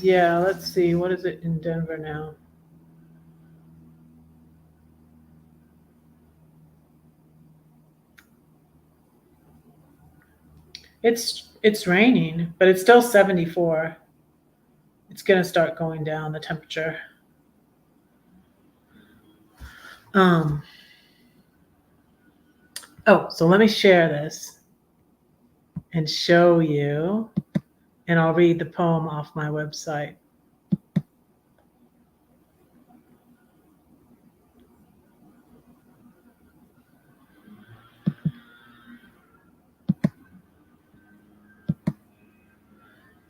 Yeah, let's see. What is it in Denver now? It's raining, but it's still 74. It's going to start going down, the temperature. Oh, so let me share this and show you, and I'll read the poem off my website.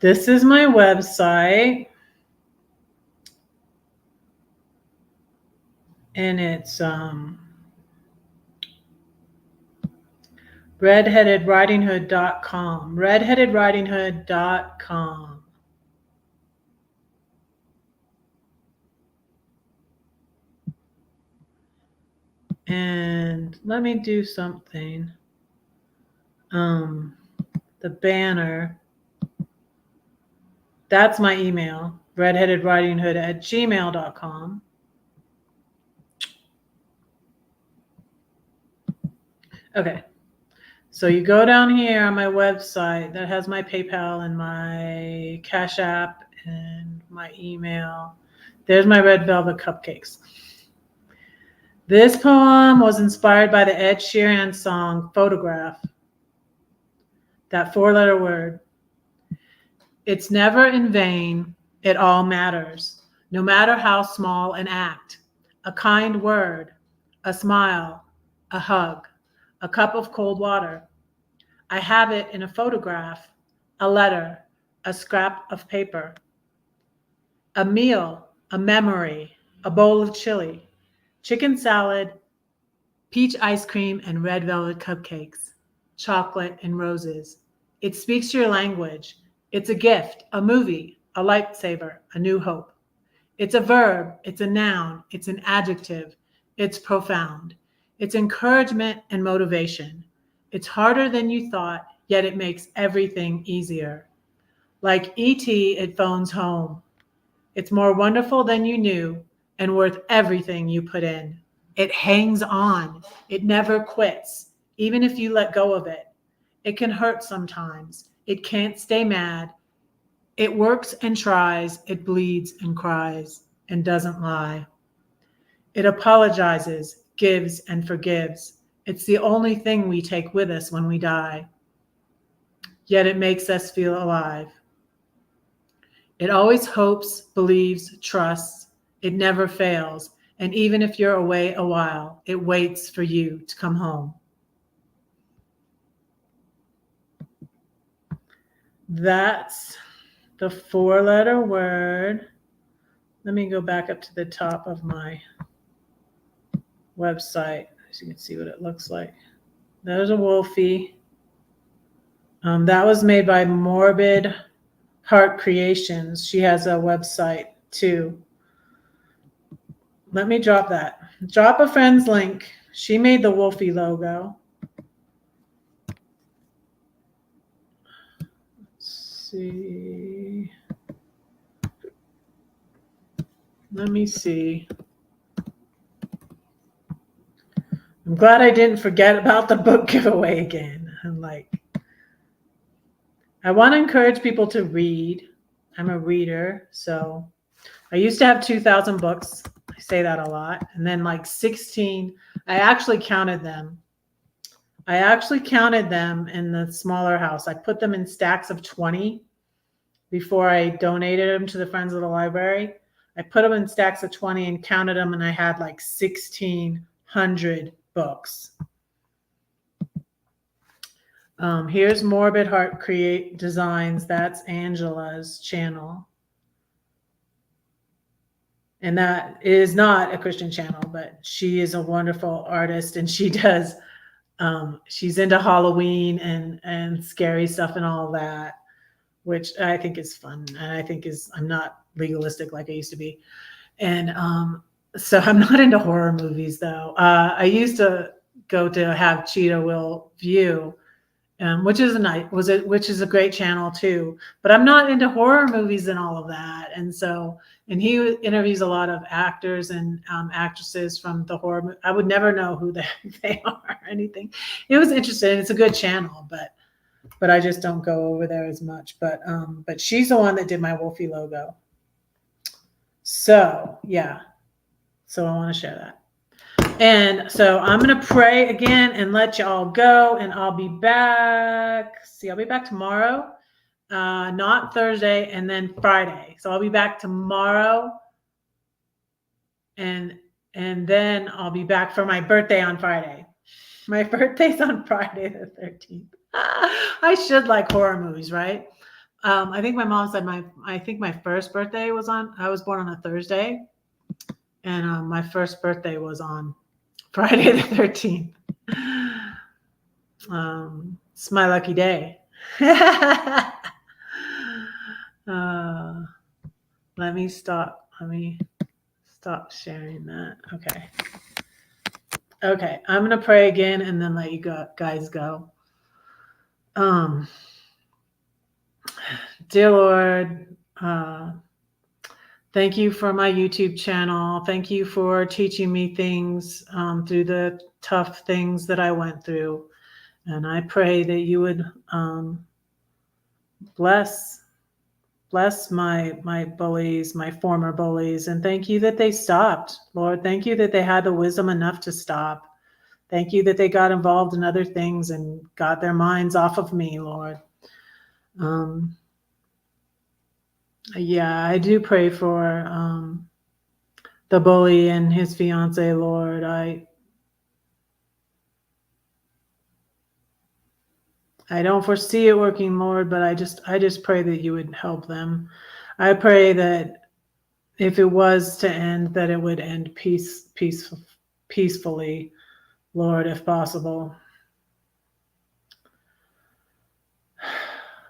This is my website, and it's redheadedridinghood.com. redheadedridinghood.com. And let me do something. The banner, that's my email, redheadedridinghood@gmail.com. Okay, so you go down here on my website that has my PayPal and my Cash App and my email. There's my red velvet cupcakes. This poem was inspired by the Ed Sheeran song Photograph. That 4-letter word. It's never in vain, it all matters, no matter how small an act. A kind word, a smile, a hug, a cup of cold water. I have it in a photograph, a letter, a scrap of paper. A meal, a memory, a bowl of chili, chicken salad, peach ice cream and red velvet cupcakes, chocolate and roses. It speaks your language. It's a gift, a movie, a lightsaber, a new hope. It's a verb, it's a noun, it's an adjective, it's profound. It's encouragement and motivation. It's harder than you thought, yet it makes everything easier. Like E.T., it phones home. It's more wonderful than you knew and worth everything you put in. It hangs on. It never quits, even if you let go of it. It can hurt sometimes. It can't stay mad. It works and tries. It bleeds and cries and doesn't lie. It apologizes, gives, and forgives. It's the only thing we take with us when we die. Yet it makes us feel alive. It always hopes, believes, trusts. It never fails. And even if you're away a while, it waits for you to come home. That's the 4-letter word. Let me go back up to the top of my website so you can see what it looks like. There's a wolfie. That was made by Morbid Heart Creations. She has a website too. Let me drop that. Drop a friend's link. She made the Wolfie logo. Let's see. Let me see. I'm glad I didn't forget about the book giveaway again. I want to encourage people to read. I'm a reader, so I used to have 2,000 books. I say that a lot. And then 16, I actually counted them. I actually counted them in the smaller house. I put them in stacks of 20 before I donated them to the Friends of the Library. I put them in stacks of 20 and counted them, and I had 1,600 books. Here's Morbid Heart Create Designs. That's Angela's channel. And that is not a Christian channel, but she is a wonderful artist, and she does, she's into Halloween and scary stuff and all that, which I think is fun. And I think I'm not legalistic like I used to be. And so I'm not into horror movies though. I used to go to have Cheetah Will View, which is which is a great channel too. But I'm not into horror movies and all of that. And so, and he interviews a lot of actors and actresses from the horror. I would never know who they are or anything. It was interesting. It's a good channel, but I just don't go over there as much. But she's the one that did my Wolfie logo. So yeah, so I want to share that. And so I'm going to pray again and let y'all go, and I'll be back. See, I'll be back tomorrow, not Thursday, and then Friday. So I'll be back tomorrow, and then I'll be back for my birthday on Friday. My birthday's on Friday the 13th. I should like horror movies, right? I think my mom said I think my first birthday was I was born on a Thursday, and my first birthday was on Friday the 13th. It's my lucky day. Let me stop sharing that. Okay, I'm gonna pray again and then let you guys go. Dear Lord, thank you for my YouTube channel. Thank you for teaching me things through the tough things that I went through. And I pray that you would bless my bullies, my former bullies. And thank you that they stopped, Lord. Thank you that they had the wisdom enough to stop. Thank you that they got involved in other things and got their minds off of me, Lord. Yeah, I do pray for the bully and his fiance, Lord. I don't foresee it working, Lord, but I just pray that you would help them. I pray that if it was to end, that it would end peacefully, Lord, if possible.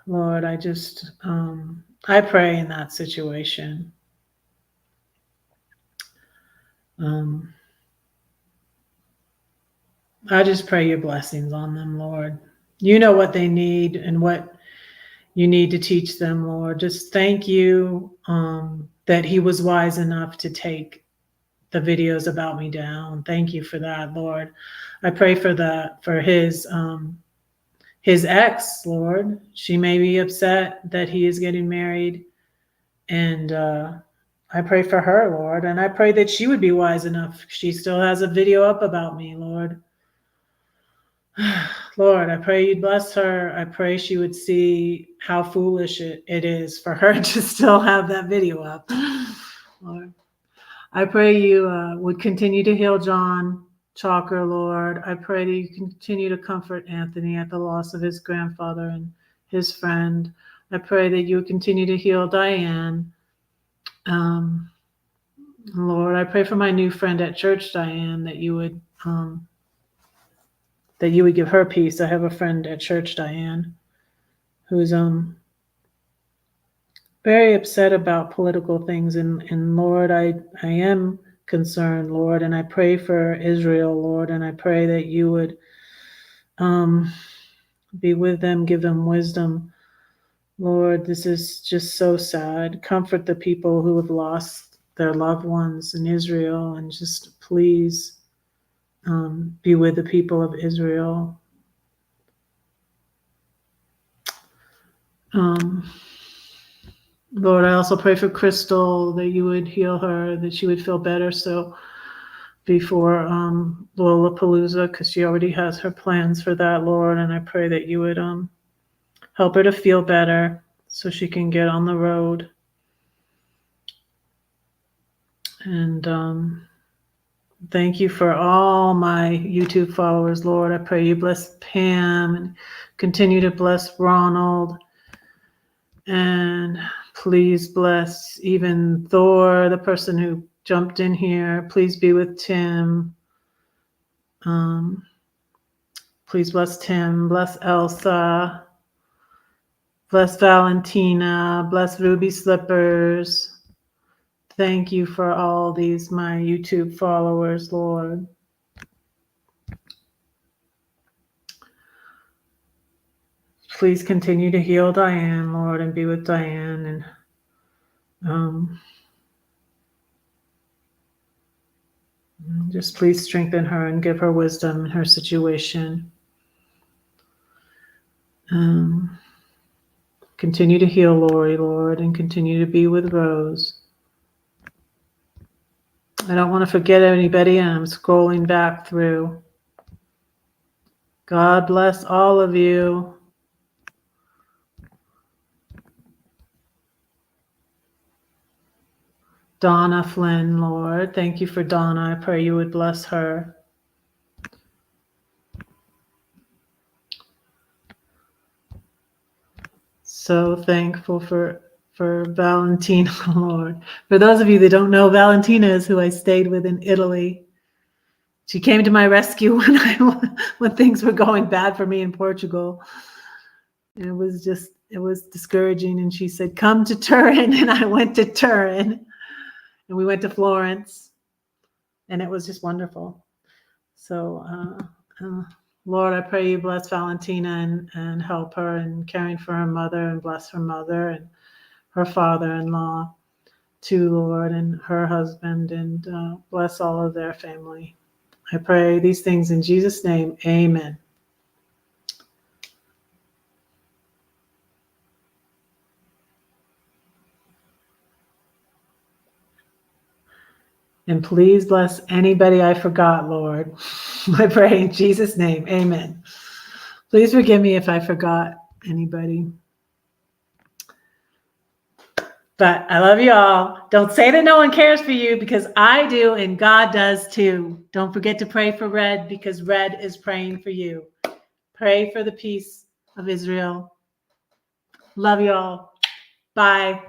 Lord, I pray in that situation. I just pray your blessings on them, Lord. You know what they need and what you need to teach them, Lord. Just thank you that he was wise enough to take the videos about me down. Thank you for that, Lord. I pray for his ex, Lord. She may be upset that he is getting married, and I pray for her, Lord, and I pray that she would be wise enough. She still has a video up about me, Lord. Lord, I pray you'd bless her. I pray she would see how foolish it is for her to still have that video up. Lord, I pray you would continue to heal John Chalker, Lord. I pray that you continue to comfort Anthony at the loss of his grandfather and his friend. I pray that you would continue to heal Diane. Lord, I pray for my new friend at church, Diane, that you would give her peace. I have a friend at church, Diane, who's very upset about political things. And Lord, I am concerned, Lord, and I pray for Israel, Lord, and I pray that you would be with them, give them wisdom. Lord, this is just so sad. Comfort the people who have lost their loved ones in Israel, and just please be with the people of Israel. Lord, I also pray for Crystal, that you would heal her, that she would feel better. So before Lollapalooza, because she already has her plans for that, Lord. And I pray that you would help her to feel better so she can get on the road. And thank you for all my YouTube followers, Lord. I pray you bless Pam and continue to bless Ronald. And please bless even Thor, the person who jumped in here. Please be with Tim. Please bless Tim. Bless Elsa. Bless Valentina. Bless Ruby Slippers. Thank you for all these, my YouTube followers, Lord. Please continue to heal Diane, Lord, and be with Diane, and just please strengthen her and give her wisdom in her situation. Continue to heal Lori, Lord, and continue to be with Rose. I don't want to forget anybody, and I'm scrolling back through. God bless all of you. Donna Flynn, Lord, thank you for Donna. I pray you would bless her. So thankful for Valentina, Lord. For those of you that don't know, Valentina is who I stayed with in Italy. She came to my rescue when things were going bad for me in Portugal. And it was discouraging. And she said, come to Turin. And I went to Turin. And we went to Florence. And it was just wonderful. So, Lord, I pray you bless Valentina and help her in caring for her mother, and bless her mother and her father-in-law too, Lord, and her husband, and bless all of their family. I pray these things in Jesus' name. Amen. And please bless anybody I forgot, Lord. I pray in Jesus' name. Amen. Please forgive me if I forgot anybody. But I love you all. Don't say that no one cares for you, because I do, and God does too. Don't forget to pray for Red, because Red is praying for you. Pray for the peace of Israel. Love you all. Bye.